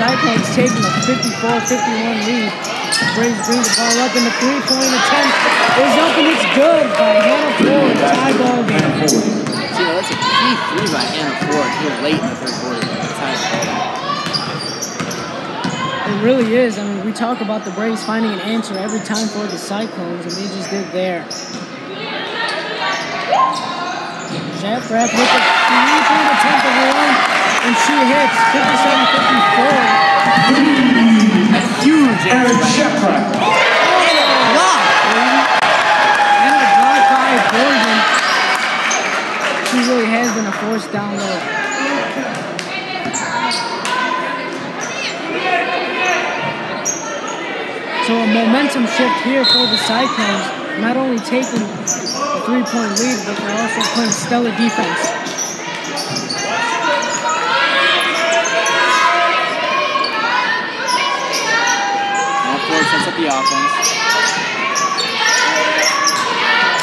Cyclones taking a 54-51 lead. Braves bring the ball up, and the three-point attempt is up, and it's good by Hannah Ford. Tie ball game. See, that's a key three by Hannah Ford here late in the third quarter. Tie ball game. It really is. I mean, we talk about the Braves finding an answer every time for the Cyclones, and they just did there. Jeffrath with a three-point attempt of her own, and she hits 57-54. A huge Jeffrath. And a block. And a block by Borgen. She really has been a force down low. So a momentum shift here for the Cyclones, not only taking a three-point lead, but they're also playing stellar defense. Ford sets up the offense.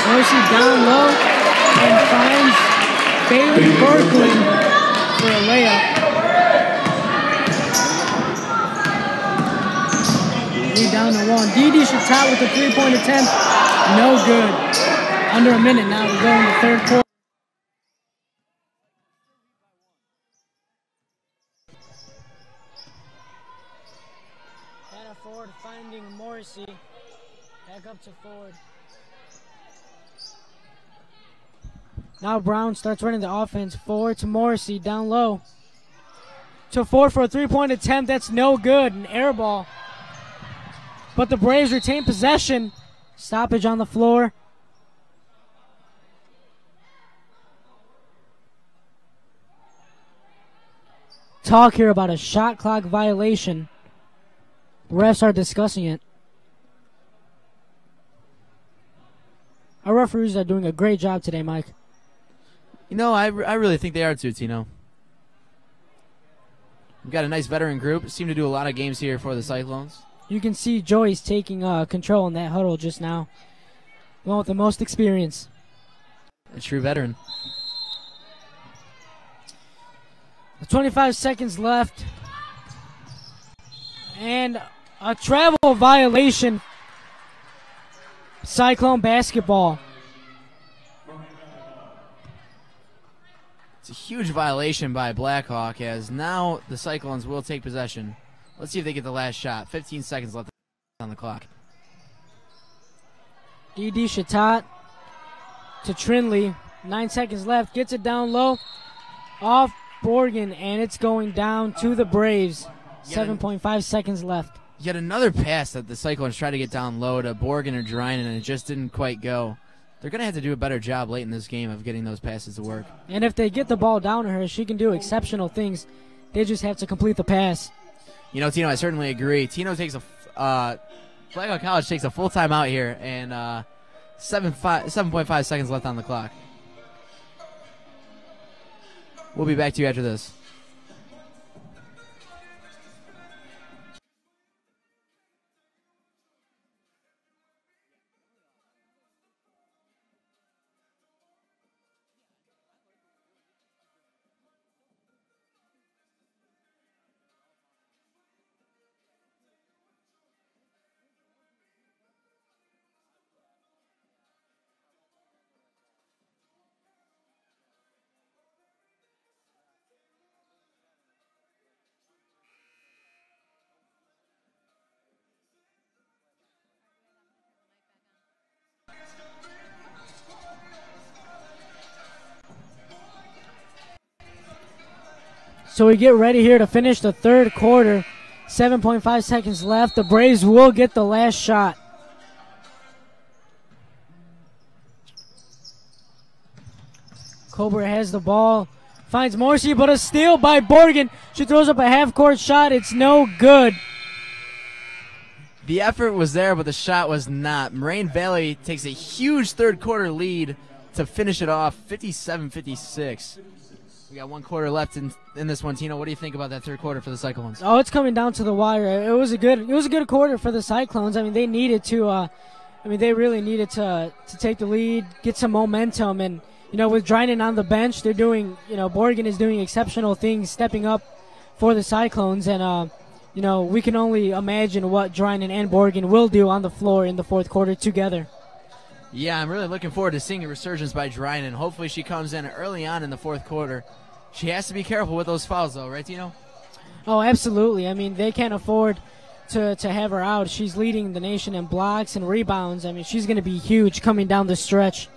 Morrissey down low and finds Bailey Berkeley for a layup. Lead down to one. Didi Chatat with the three-point attempt. No good. Under a minute now to go in the third quarter. Hannah Ford finding Morrissey. Back up to Ford. Now Brown starts running the offense. Ford to Morrissey down low. To Ford for a three-point attempt. That's no good. An air ball. But the Braves retain possession. Stoppage on the floor. Talk here about a shot clock violation. The refs are discussing it. Our referees are doing a great job today, Mike. You know, I really think they are too, Tino. We've got a nice veteran group. Seem to do a lot of games here for the Cyclones. You can see Joyce taking control in that huddle just now. The one with the most experience. A true veteran. 25 seconds left. And a travel violation. Cyclone basketball. It's a huge violation by Blackhawk, as now the Cyclones will take possession. Let's see if they get the last shot. 15 seconds left on the clock. Didi Chatat to Trinley. 9 seconds left. Gets it down low. Off Borgen, and it's going down to the Braves. 7.5 seconds left. Yet another pass that the Cyclones tried to get down low to Borgen or Drinen, and it just didn't quite go. They're going to have to do a better job late in this game of getting those passes to work. And if they get the ball down to her, she can do exceptional things. They just have to complete the pass. You know, Tino, I certainly agree. Tino takes Blackhawk College takes a full timeout here, and 7.5 seconds left on the clock. We'll be back to you after this. So we get ready here to finish the third quarter. 7.5 seconds left. The Braves will get the last shot. Cobra has the ball. Finds Morrissey, but a steal by Borgen. She throws up a half-court shot. It's no good. The effort was there, but the shot was not. Moraine Valley takes a huge third quarter lead to finish it off, 57-56. We got 1 quarter left in this one. Tino, what do you think about that third quarter for the Cyclones? Oh, it's coming down to the wire. It was a good quarter for the Cyclones. I mean, they needed to. They really needed to take the lead, get some momentum, and with Drinen on the bench, they're doing. Borgen is doing exceptional things, stepping up for the Cyclones, and we can only imagine what Drynan and Borgen will do on the floor in the fourth quarter together. Yeah, I'm really looking forward to seeing a resurgence by Drynan. Hopefully she comes in early on in the fourth quarter. She has to be careful with those fouls, though, right, Tino? Oh, absolutely. I mean, they can't afford to have her out. She's leading the nation in blocks and rebounds. I mean, she's going to be huge coming down the stretch.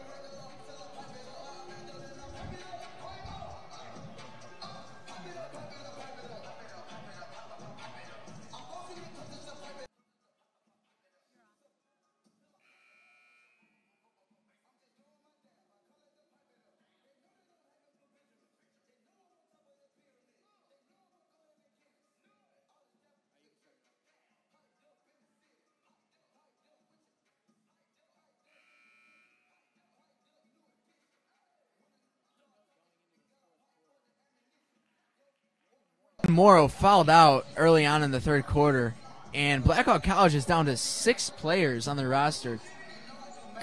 Morrow fouled out early on in the third quarter, and Blackhawk College is down to 6 players on their roster.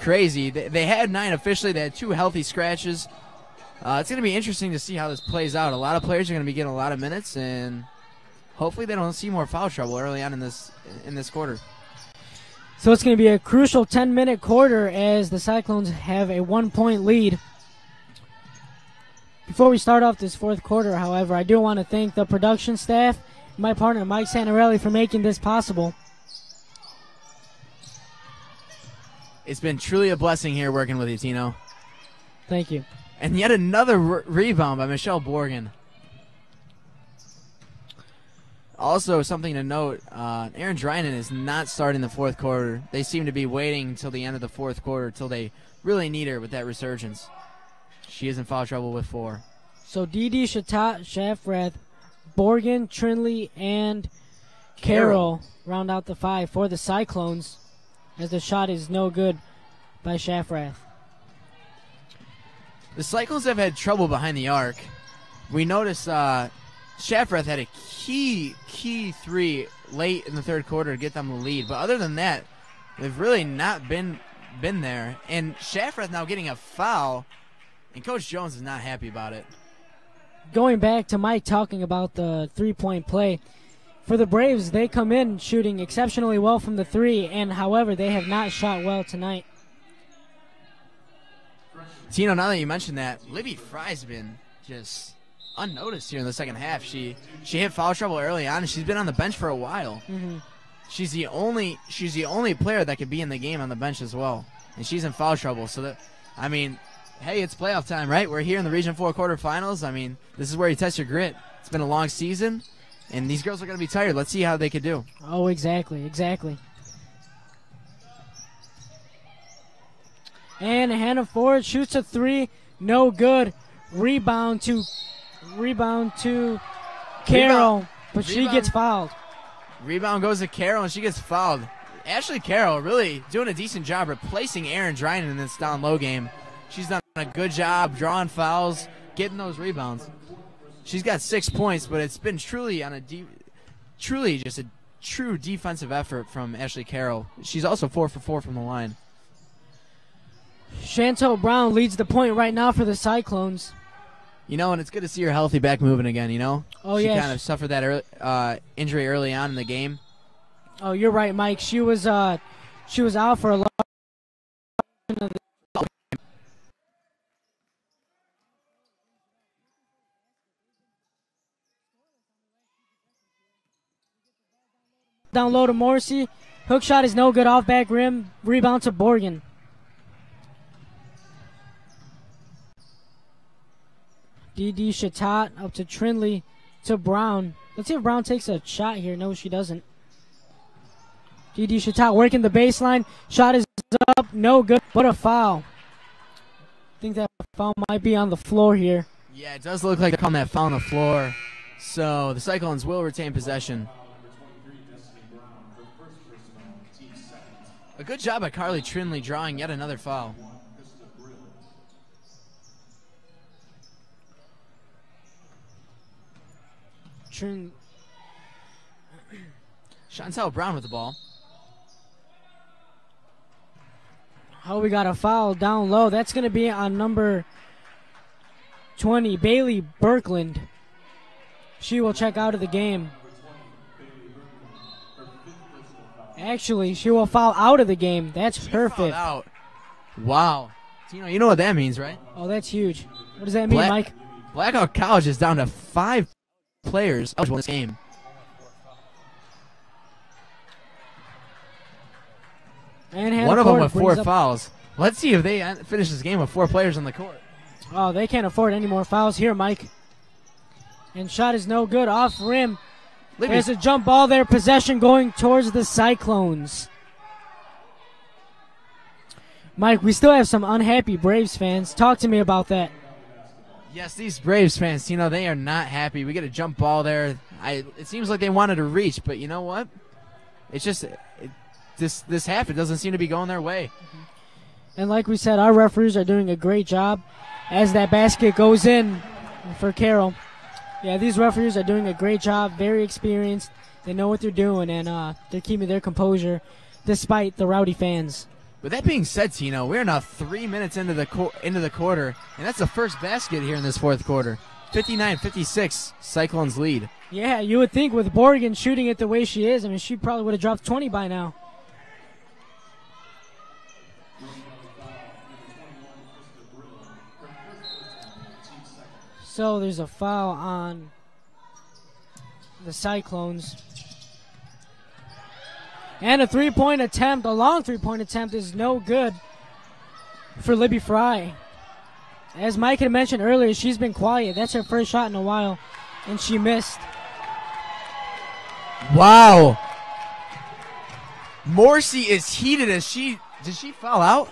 Crazy. They had 9 officially. They had 2 healthy scratches. It's going to be interesting to see how this plays out. A lot of players are going to be getting a lot of minutes, and hopefully they don't see more foul trouble early on in this quarter. So it's going to be a crucial 10-minute quarter as the Cyclones have a 1-point lead. Before we start off this fourth quarter, however, I do want to thank the production staff and my partner, Mike Santarelli, for making this possible. It's been truly a blessing here working with you, Tino. Thank you. And yet another rebound by Michelle Borgen. Also, something to note, Aaron Drynan is not starting the fourth quarter. They seem to be waiting until the end of the fourth quarter until they really need her with that resurgence. She is in foul trouble with 4. So Didi, Shatat, Shafrath, Borgen, Trinley, and Carroll round out the 5 for the Cyclones, as the shot is no good by Shafrath. The Cyclones have had trouble behind the arc. We noticed Shafrath had a key 3 late in the third quarter to get them the lead. But other than that, they've really not been there. And Shafrath now getting a foul, and Coach Jones is not happy about it. Going back to Mike talking about the three-point play, for the Braves, they come in shooting exceptionally well from the 3, and however, they have not shot well tonight. Tino, now that you mentioned that, Libby Fry's been just unnoticed here in the second half. She hit foul trouble early on, and she's been on the bench for a while. Mm-hmm. She's the only player that could be in the game on the bench as well, and she's in foul trouble. So hey, it's playoff time, right? We're here in the Region 4 quarterfinals. I mean, this is where you test your grit. It's been a long season, and these girls are going to be tired. Let's see how they could do. Oh, exactly. And Hannah Ford shoots a 3, no good. Rebound to Carroll, but she gets fouled. Rebound goes to Carroll, and she gets fouled. Ashley Carroll really doing a decent job replacing Aaron Drynan in this down low game. She's done a good job drawing fouls, getting those rebounds. She's got 6 points, but it's been truly just a true defensive effort from Ashley Carroll. She's also 4 for 4 from the line. Chantel Brown leads the point right now for the Cyclones. And it's good to see her healthy back moving again, Oh, she yeah. kind of suffered that injury early on in the game. Oh, you're right, Mike. She was out for a lot of the down low to Morrissey. Hook shot is no good, off back rim. Rebound to Borgen. D.D. Shatat up to Trinley to Brown. Let's see if Brown takes a shot here. No, she doesn't. D.D. Shatat working the baseline. Shot is up. No good. What a foul. I think that foul might be on the floor here. Yeah, it does look like they're calling that foul on the floor. So the Cyclones will retain possession. A good job by Carly Trinley drawing yet another foul. Chantel Brown with the ball. Oh, we got a foul down low. That's going to be on number 20, Bailey Birkland. She will check out of the game. Actually, she will foul out of the game. That's her Fouled fifth. out. Wow. Tino, you know what that means, right? Oh, that's huge. What does that mean, Mike? Blackhawk College is down to 5 players eligible in this game. And one of them with 4 fouls. Let's see if they finish this game with 4 players on the court. Oh, they can't afford any more fouls here, Mike. And shot is no good. Off rim. There's a jump ball there. Possession going towards the Cyclones. Mike, we still have some unhappy Braves fans. Talk to me about that. Yes, these Braves fans, they are not happy. We get a jump ball there. It seems like they wanted to reach, but you know what? It's just this half, it doesn't seem to be going their way. And like we said, our referees are doing a great job as that basket goes in for Carroll. Yeah, these referees are doing a great job, very experienced. They know what they're doing, and they're keeping their composure despite the rowdy fans. With that being said, Tino, we're now 3 minutes into the quarter, and that's the first basket here in this fourth quarter. 59-56, Cyclones lead. Yeah, you would think with Borgen shooting it the way she is, I mean, she probably would have dropped 20 by now. So there's a foul on the Cyclones. And a three-point attempt, a long three-point attempt is no good for Libby Fry. As Mike had mentioned earlier, she's been quiet. That's her first shot in a while, and she missed. Wow. Morrissey is heated as did she foul out?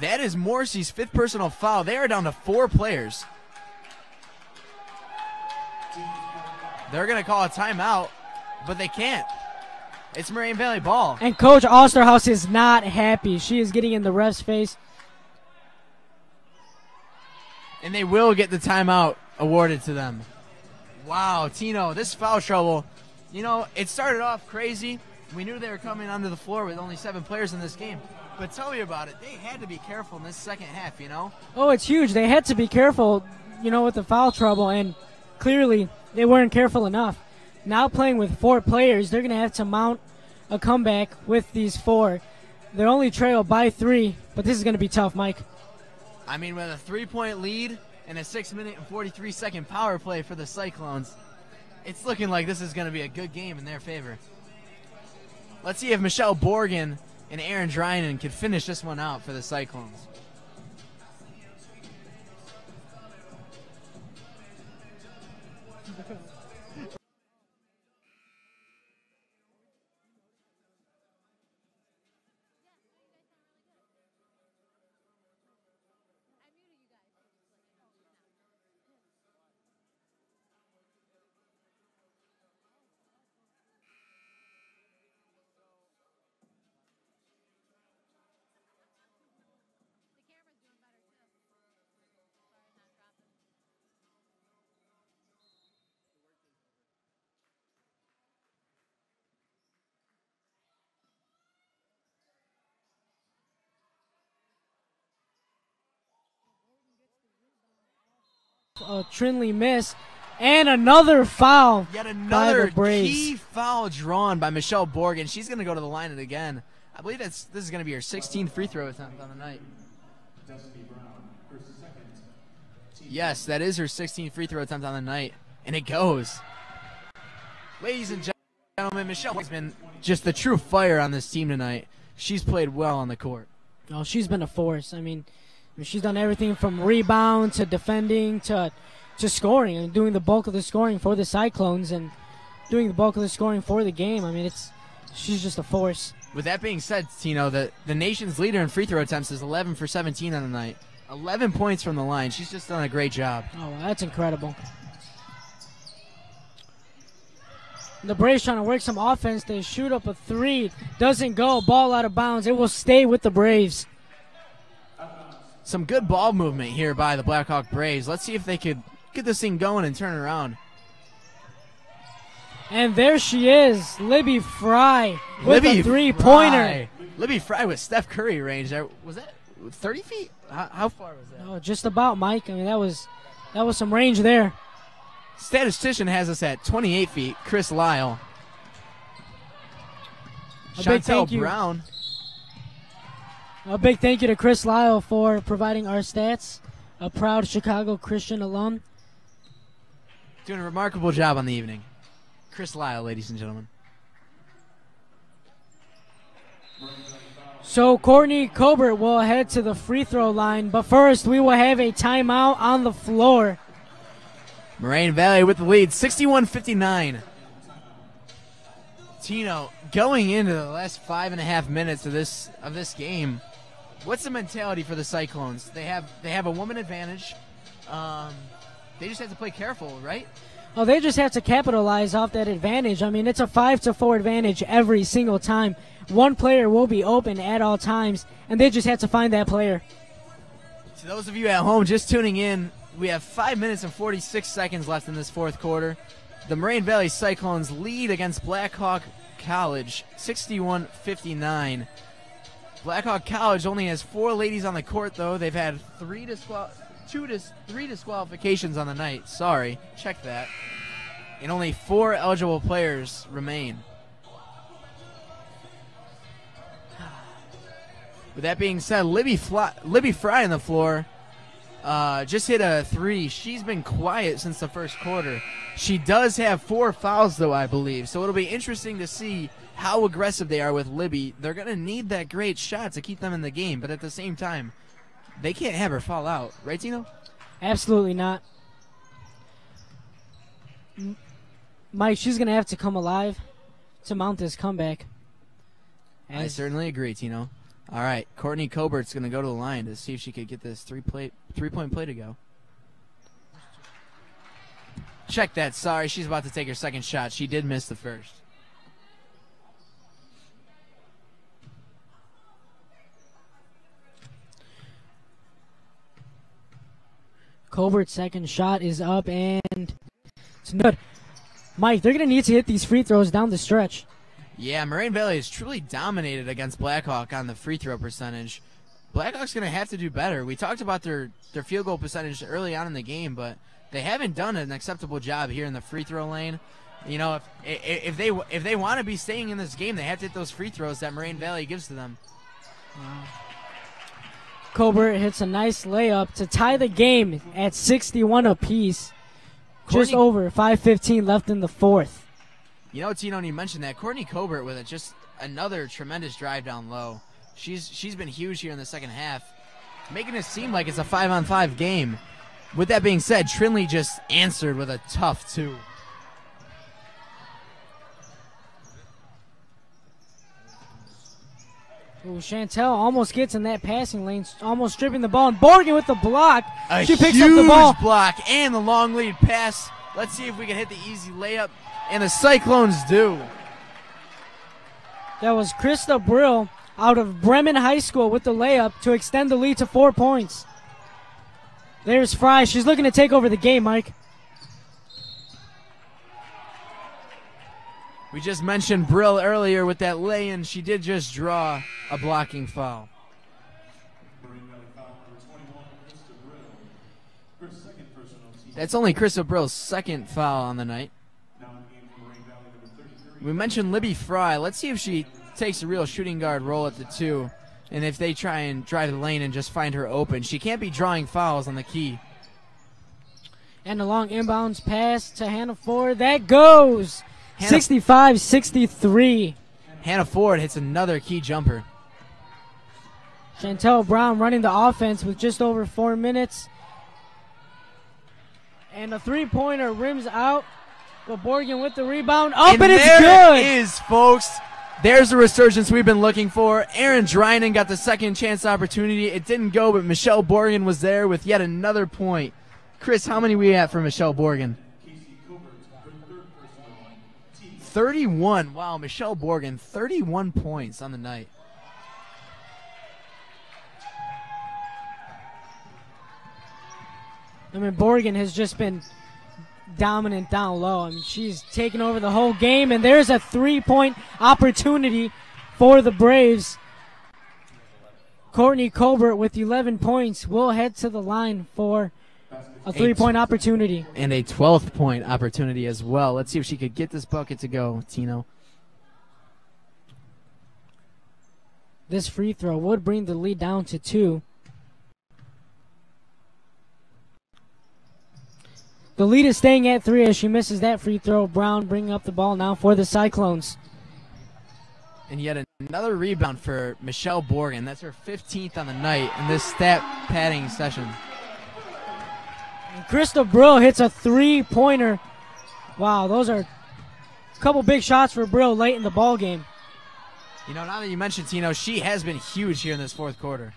That is Morrissey's 5th personal foul. They are down to 4 players. They're going to call a timeout, but they can't. It's Moraine Valley ball. And Coach Osterhaus is not happy. She is getting in the ref's face. And they will get the timeout awarded to them. Wow, Tino, this foul trouble, it started off crazy. We knew they were coming onto the floor with only 7 players in this game. But tell me about it. They had to be careful in this second half, Oh, it's huge. They had to be careful, with the foul trouble, and clearly they weren't careful enough. Now playing with 4 players, they're going to have to mount a comeback with these 4. They're only trailed by 3, but this is going to be tough, Mike. I mean, with a 3-point lead and a 6-minute and 43-second power play for the Cyclones, it's looking like this is going to be a good game in their favor. Let's see if Michelle Borgen and Aaron Drynan can finish this one out for the Cyclones. Trinley miss, and another foul. Yet another by the Braves. Key foul drawn by Michelle Borgen. She's going to go to the line again. I believe this is going to be her 16th free throw attempt on the night. Yes, that is her 16th free throw attempt on the night, and it goes. Ladies and gentlemen, Michelle has been just the true fire on this team tonight. She's played well on the court. Oh, she's been a force. I mean, she's done everything from rebound to defending to scoring, and doing the bulk of the scoring for the Cyclones and doing the bulk of the scoring for the game. I mean, she's just a force. With that being said, Tino, the nation's leader in free throw attempts is 11 for 17 on the night. 11 points from the line. She's just done a great job. Oh, that's incredible. The Braves trying to work some offense. They shoot up a 3. Doesn't go. Ball out of bounds. It will stay with the Braves. Some good ball movement here by the Blackhawk Braves. Let's see if they could get this thing going and turn it around. And there she is, Libby Fry with a three-pointer. Libby Fry with Steph Curry range. Was that 30 feet? How far was that? Oh, just about, Mike. I mean, that was some range there. Statistician has us at 28 feet. Chris Lyle. A big Chantel thank you. Brown. A big thank you to Chris Lyle for providing our stats. A proud Chicago Christian alum. Doing a remarkable job on the evening. Chris Lyle, ladies and gentlemen. So Courtney Colbert will head to the free throw line, but first we will have a timeout on the floor. Moraine Valley with the lead, 61-59. Tino, going into the last 5.5 minutes of this game, what's the mentality for the Cyclones? They have a woman advantage. They just have to play careful, right? Well, they just have to capitalize off that advantage. I mean, it's a 5-4 advantage every single time. One player will be open at all times, and they just have to find that player. To those of you at home just tuning in, we have 5 minutes and 46 seconds left in this fourth quarter. The Moraine Valley Cyclones lead against Blackhawk College, 61-59. Blackhawk College only has 4 ladies on the court, though. They've had 3 disqualifications on the night. Sorry, check that. And only 4 eligible players remain. With that being said, Libby Fry on the floor just hit a 3. She's been quiet since the first quarter. She does have 4 fouls, though, I believe. So it'll be interesting to see how aggressive they are with Libby. They're going to need that great shot to keep them in the game. But at the same time, they can't have her fall out. Right, Tino? Absolutely not. Mike, she's going to have to come alive to mount this comeback. I certainly agree, Tino. All right, Courtney Cobert's going to go to the line to see if she could get this three-point play to go. Check that. Sorry, she's about to take her second shot. She did miss the first. Colbert's second shot is up, and it's good. Mike, they're going to need to hit these free throws down the stretch. Yeah, Moraine Valley has truly dominated against Blackhawk on the free throw percentage. Blackhawk's going to have to do better. We talked about their field goal percentage early on in the game, but they haven't done an acceptable job here in the free throw lane. You know, if they want to be staying in this game, they have to hit those free throws that Moraine Valley gives to them. Wow. Colbert hits a nice layup to tie the game at 61 apiece. Just over 5:15 left in the fourth. You know, Tino, you mentioned that. Courtney Colbert with just another tremendous drive down low. She's been huge here in the second half, making it seem like it's a 5-on-5 game. With that being said, Trinley just answered with a tough 2. Ooh, Chantel almost gets in that passing lane, almost stripping the ball, and Borgen with the block. She picks up the ball. Block and the long lead pass. Let's see if we can hit the easy layup, and the Cyclones do. That was Krista Brill out of Bremen High School with the layup to extend the lead to 4 points. There's Fry. She's looking to take over the game, Mike. We just mentioned Brill earlier with that lay-in. She did just draw a blocking foul. That's only Krista Brill's second foul on the night. We mentioned Libby Fry. Let's see if she takes a real shooting guard role at the 2. And if they try and drive the lane and just find her open. She can't be drawing fouls on the key. And a long inbounds pass to Hannah Ford. That goes 65-63. Hannah Ford hits another key jumper. Chantel Brown running the offense with just over 4 minutes. And a three-pointer rims out. But Borgen with the rebound. Up, and it's good. There it is, folks. There's the resurgence we've been looking for. Aaron Drynan got the second chance opportunity. It didn't go, but Michelle Borgen was there with yet another point. Chris, how many we have for Michelle Borgen? 31. Wow, Michelle Borgen, 31 points on the night. I mean, Borgen has just been dominant down low. I mean, she's taken over the whole game, and there's a three-point opportunity for the Braves. Courtney Colbert with 11 points will head to the line for A 3-point opportunity. And a 12th point opportunity as well. Let's see if she could get this bucket to go, Tino. This free throw would bring the lead down to 2. The lead is staying at 3 as she misses that free throw. Brown bringing up the ball now for the Cyclones. And yet another rebound for Michelle Borgen. That's her 15th on the night in this stat padding session. And Krista Brill hits a 3-pointer. Wow, those are a couple big shots for Brill late in the ball game. You know, now that you mentioned Tino, she has been huge here in this fourth quarter.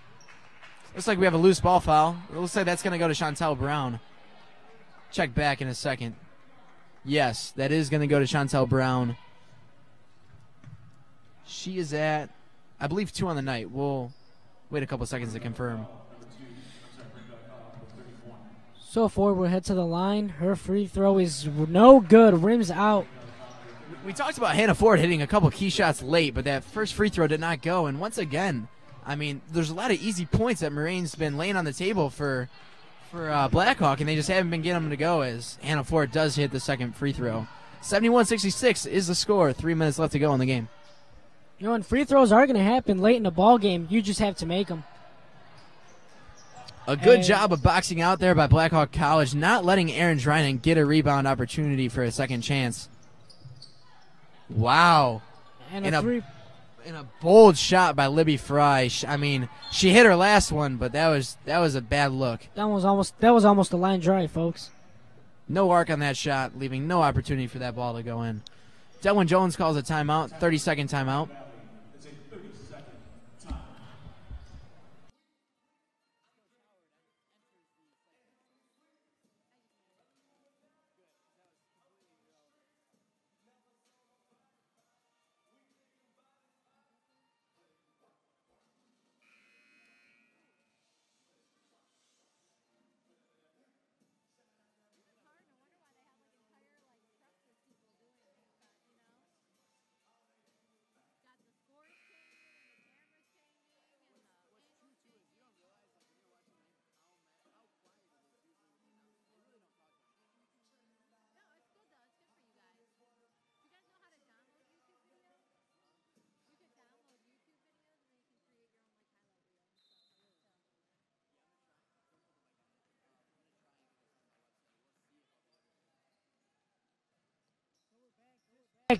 Looks like we have a loose ball foul. It looks like that's going to go to Chantel Brown. Check back in a second. Yes, that is going to go to Chantel Brown. She is at, I believe, 2 on the night. We'll wait a couple seconds to confirm. So Ford will head to the line. Her free throw is no good. Rims out. We talked about Hannah Ford hitting a couple key shots late, but that first free throw did not go. And once again, I mean, there's a lot of easy points that Moraine's been laying on the table for Blackhawk, and they just haven't been getting them to go as Hannah Ford does hit the second free throw. 71-66 is the score. 3 minutes left to go in the game. You know, and free throws are going to happen late in the ball game. You just have to make them. A good job of boxing out there by Blackhawk College, not letting Erin Drinan get a rebound opportunity for a second chance. Wow. And in a bold shot by Libby Fry. I mean, she hit her last one, but that was a bad look. That was almost a line drive, folks. No arc on that shot, leaving no opportunity for that ball to go in. Delwyn Jones calls a timeout, 30-second timeout.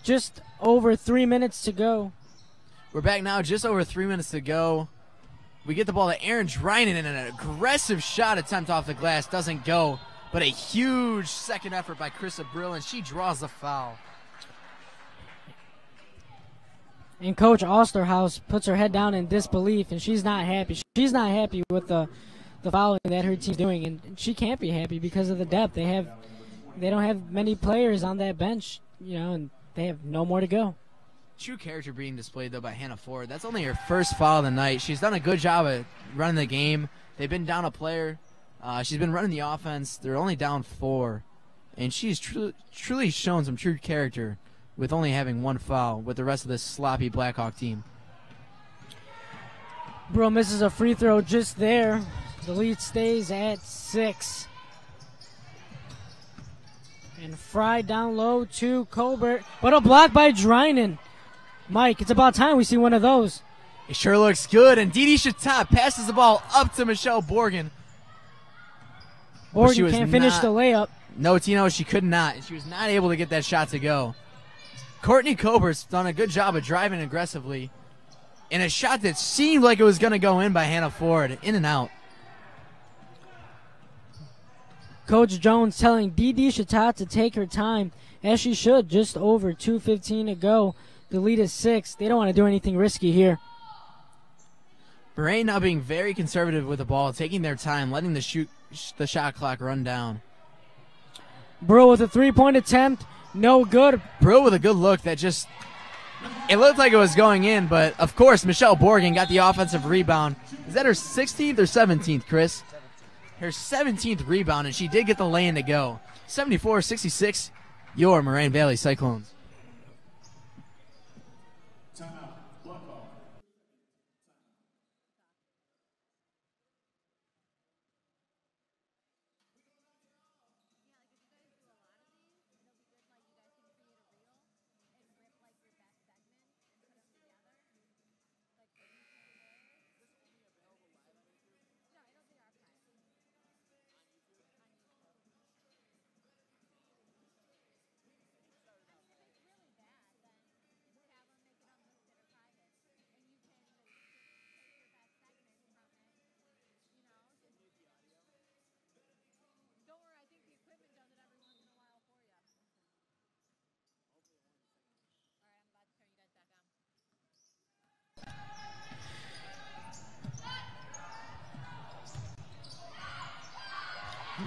Just over 3 minutes to go. We're back now, just over 3 minutes to go. We get the ball to Erin Drinan, and an aggressive shot attempt off the glass doesn't go, but a huge second effort by Krista Brill, and she draws the foul. And Coach Osterhaus puts her head down in disbelief, and she's not happy. She's not happy with the fouling that her team's doing, and she can't be happy because of the depth. They don't have many players on that bench, you know, and they have no more to go. True character being displayed, though, by Hannah Ford. That's only her first foul of the night. She's done a good job of running the game. They've been down a player. She's been running the offense. They're only down 4. And she's truly shown some true character with only having 1 foul with the rest of this sloppy Blackhawk team. Brill misses a free throw just there. The lead stays at 6. And Fry down low to Colbert, but a block by Drinan. Mike, it's about time we see one of those. It sure looks good, and Didi Chatat passes the ball up to Michelle Borgen. Borgen can't finish the layup. No, Tino, she could not. She was not able to get that shot to go. Courtney Colbert's done a good job of driving aggressively. And a shot that seemed like it was going to go in by Hannah Ford, in and out. Coach Jones telling Didi Chatat to take her time, as she should. Just over 2:15 to go. The lead is 6. They don't want to do anything risky here. Moraine now being very conservative with the ball, taking their time, letting the shot clock run down. Brill with a 3-point attempt. No good. Brill with a good look that just, it looked like it was going in, but of course Michelle Borgen got the offensive rebound. Is that her 16th or 17th, Chris? Her 17th rebound, and she did get the lay-in to go. 74-66, your Moraine Valley Cyclones.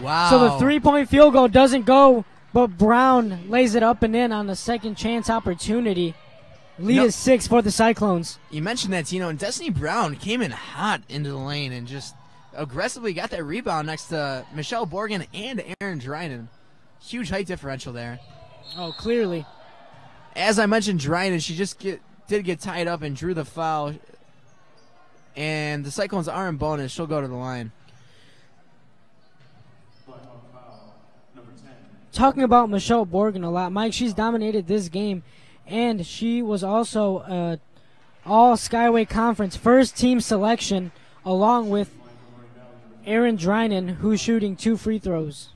Wow. So the 3-point field goal doesn't go, but Brown lays it up and in on the second chance opportunity. Lead is 6 for the Cyclones. You mentioned that, Tino, and Destiny Brown came in hot into the lane and just aggressively got that rebound next to Michelle Borgen and Aaron Dryden. Huge height differential there. Oh, clearly. As I mentioned, Dryden, she just did get tied up and drew the foul. And the Cyclones are in bonus. She'll go to the line. Talking about Michelle Borgen a lot, Mike, she's dominated this game, and she was also all Skyway Conference first team selection, along with Aaron Dryden, who's shooting 2 free throws.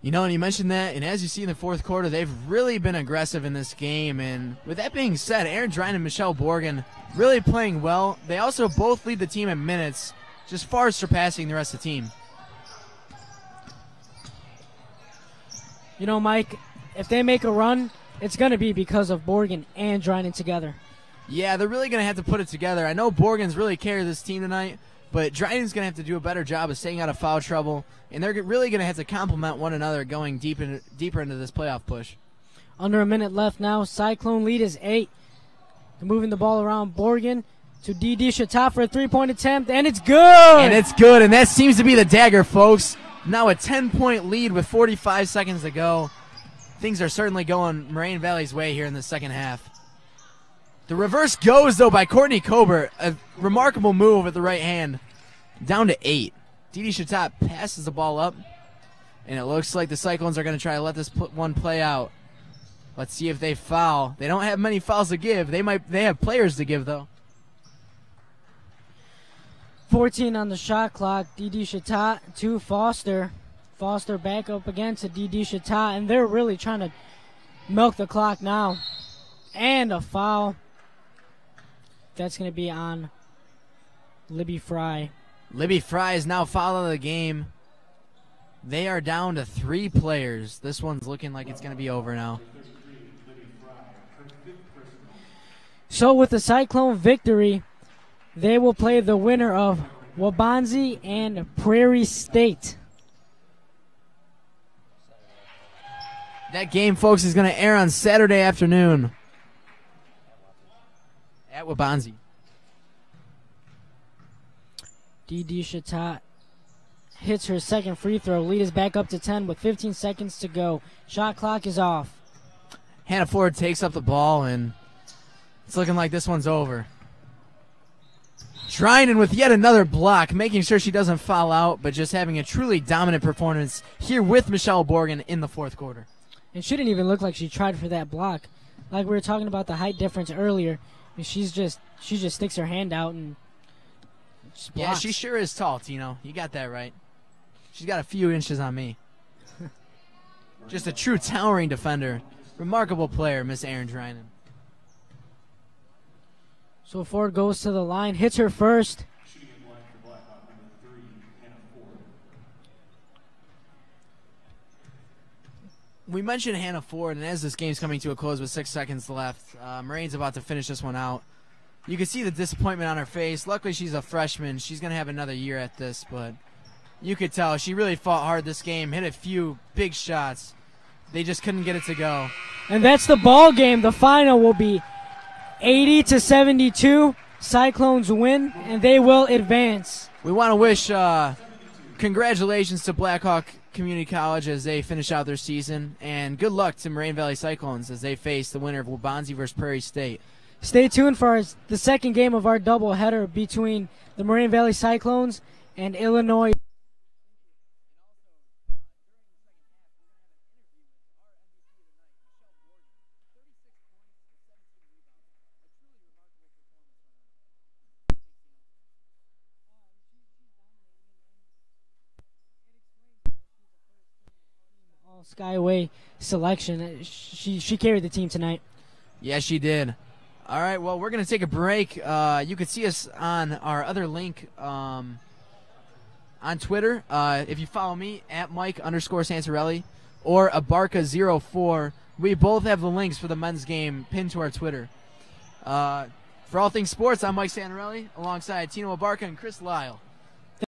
You know, and you mentioned that, and as you see in the fourth quarter, they've really been aggressive in this game. And with that being said, Aaron Dryden and Michelle Borgen really playing well. They also both lead the team in minutes, just far surpassing the rest of the team. You know, Mike, if they make a run, it's going to be because of Borgen and Dryden together. Yeah, they're really going to have to put it together. I know Borgen's really carried this team tonight, but Dryden's going to have to do a better job of staying out of foul trouble, and they're really going to have to complement one another going deeper into this playoff push. Under a minute left now. Cyclone lead is 8. They're moving the ball around. Borgen to D.D. Chatat for a 3-point attempt, and it's good! And it's good, and that seems to be the dagger, folks. Now a 10-point lead with 45 seconds to go. Things are certainly going Moraine Valley's way here in the second half. The reverse goes, though, by Courtney Colbert. A remarkable move at the right hand. Down to 8. D.D. Chatat passes the ball up, and it looks like the Cyclones are going to try to let this one play out. Let's see if they foul. They don't have many fouls to give. They have players to give, though. 14 on the shot clock. D.D. Chatat to Foster. Foster back up again to D.D. Chatat, and they're really trying to milk the clock now. And a foul. That's going to be on Libby Fry. Libby Fry is now fouled out of the game. They are down to 3 players. This one's looking like it's going to be over now. So with the Cyclone victory, they will play the winner of Wabanzi and Prairie State. That game, folks, is going to air on Saturday afternoon at Wabanzi. D.D. Chatat hits her second free throw. Lead is back up to 10 with 15 seconds to go. Shot clock is off. Hannah Ford takes up the ball, and it's looking like this one's over. Dryden with yet another block, making sure she doesn't foul out, but just having a truly dominant performance here with Michelle Borgen in the fourth quarter. It shouldn't even look like she tried for that block. Like we were talking about the height difference earlier, she just sticks her hand out and just blocks. Yeah, she sure is tall, Tino. You got that right. She's got a few inches on me. Just a true towering defender. Remarkable player, Miss Aaron Dryden. So Ford goes to the line, hits her first. We mentioned Hannah Ford, and as this game's coming to a close with 6 seconds left, Moraine's about to finish this one out. You can see the disappointment on her face. Luckily, she's a freshman. She's going to have another year at this, but you could tell she really fought hard this game, hit a few big shots. They just couldn't get it to go. And that's the ball game. The final will be 80-72. Cyclones win, and they will advance. We want to wish congratulations to Blackhawk Community College as they finish out their season, and good luck to Moraine Valley Cyclones as they face the winner of Wabanzi versus Prairie State. Stay tuned for the second game of our doubleheader between the Moraine Valley Cyclones and Illinois. Skyway selection. She carried the team tonight. Yeah, she did. All right, well, we're going to take a break. You can see us on our other link on Twitter. If you follow me, at Mike_Santarelli or Abarca04, we both have the links for the men's game pinned to our Twitter. For all things sports, I'm Mike Santarelli alongside Tino Abarca and Chris Lyle.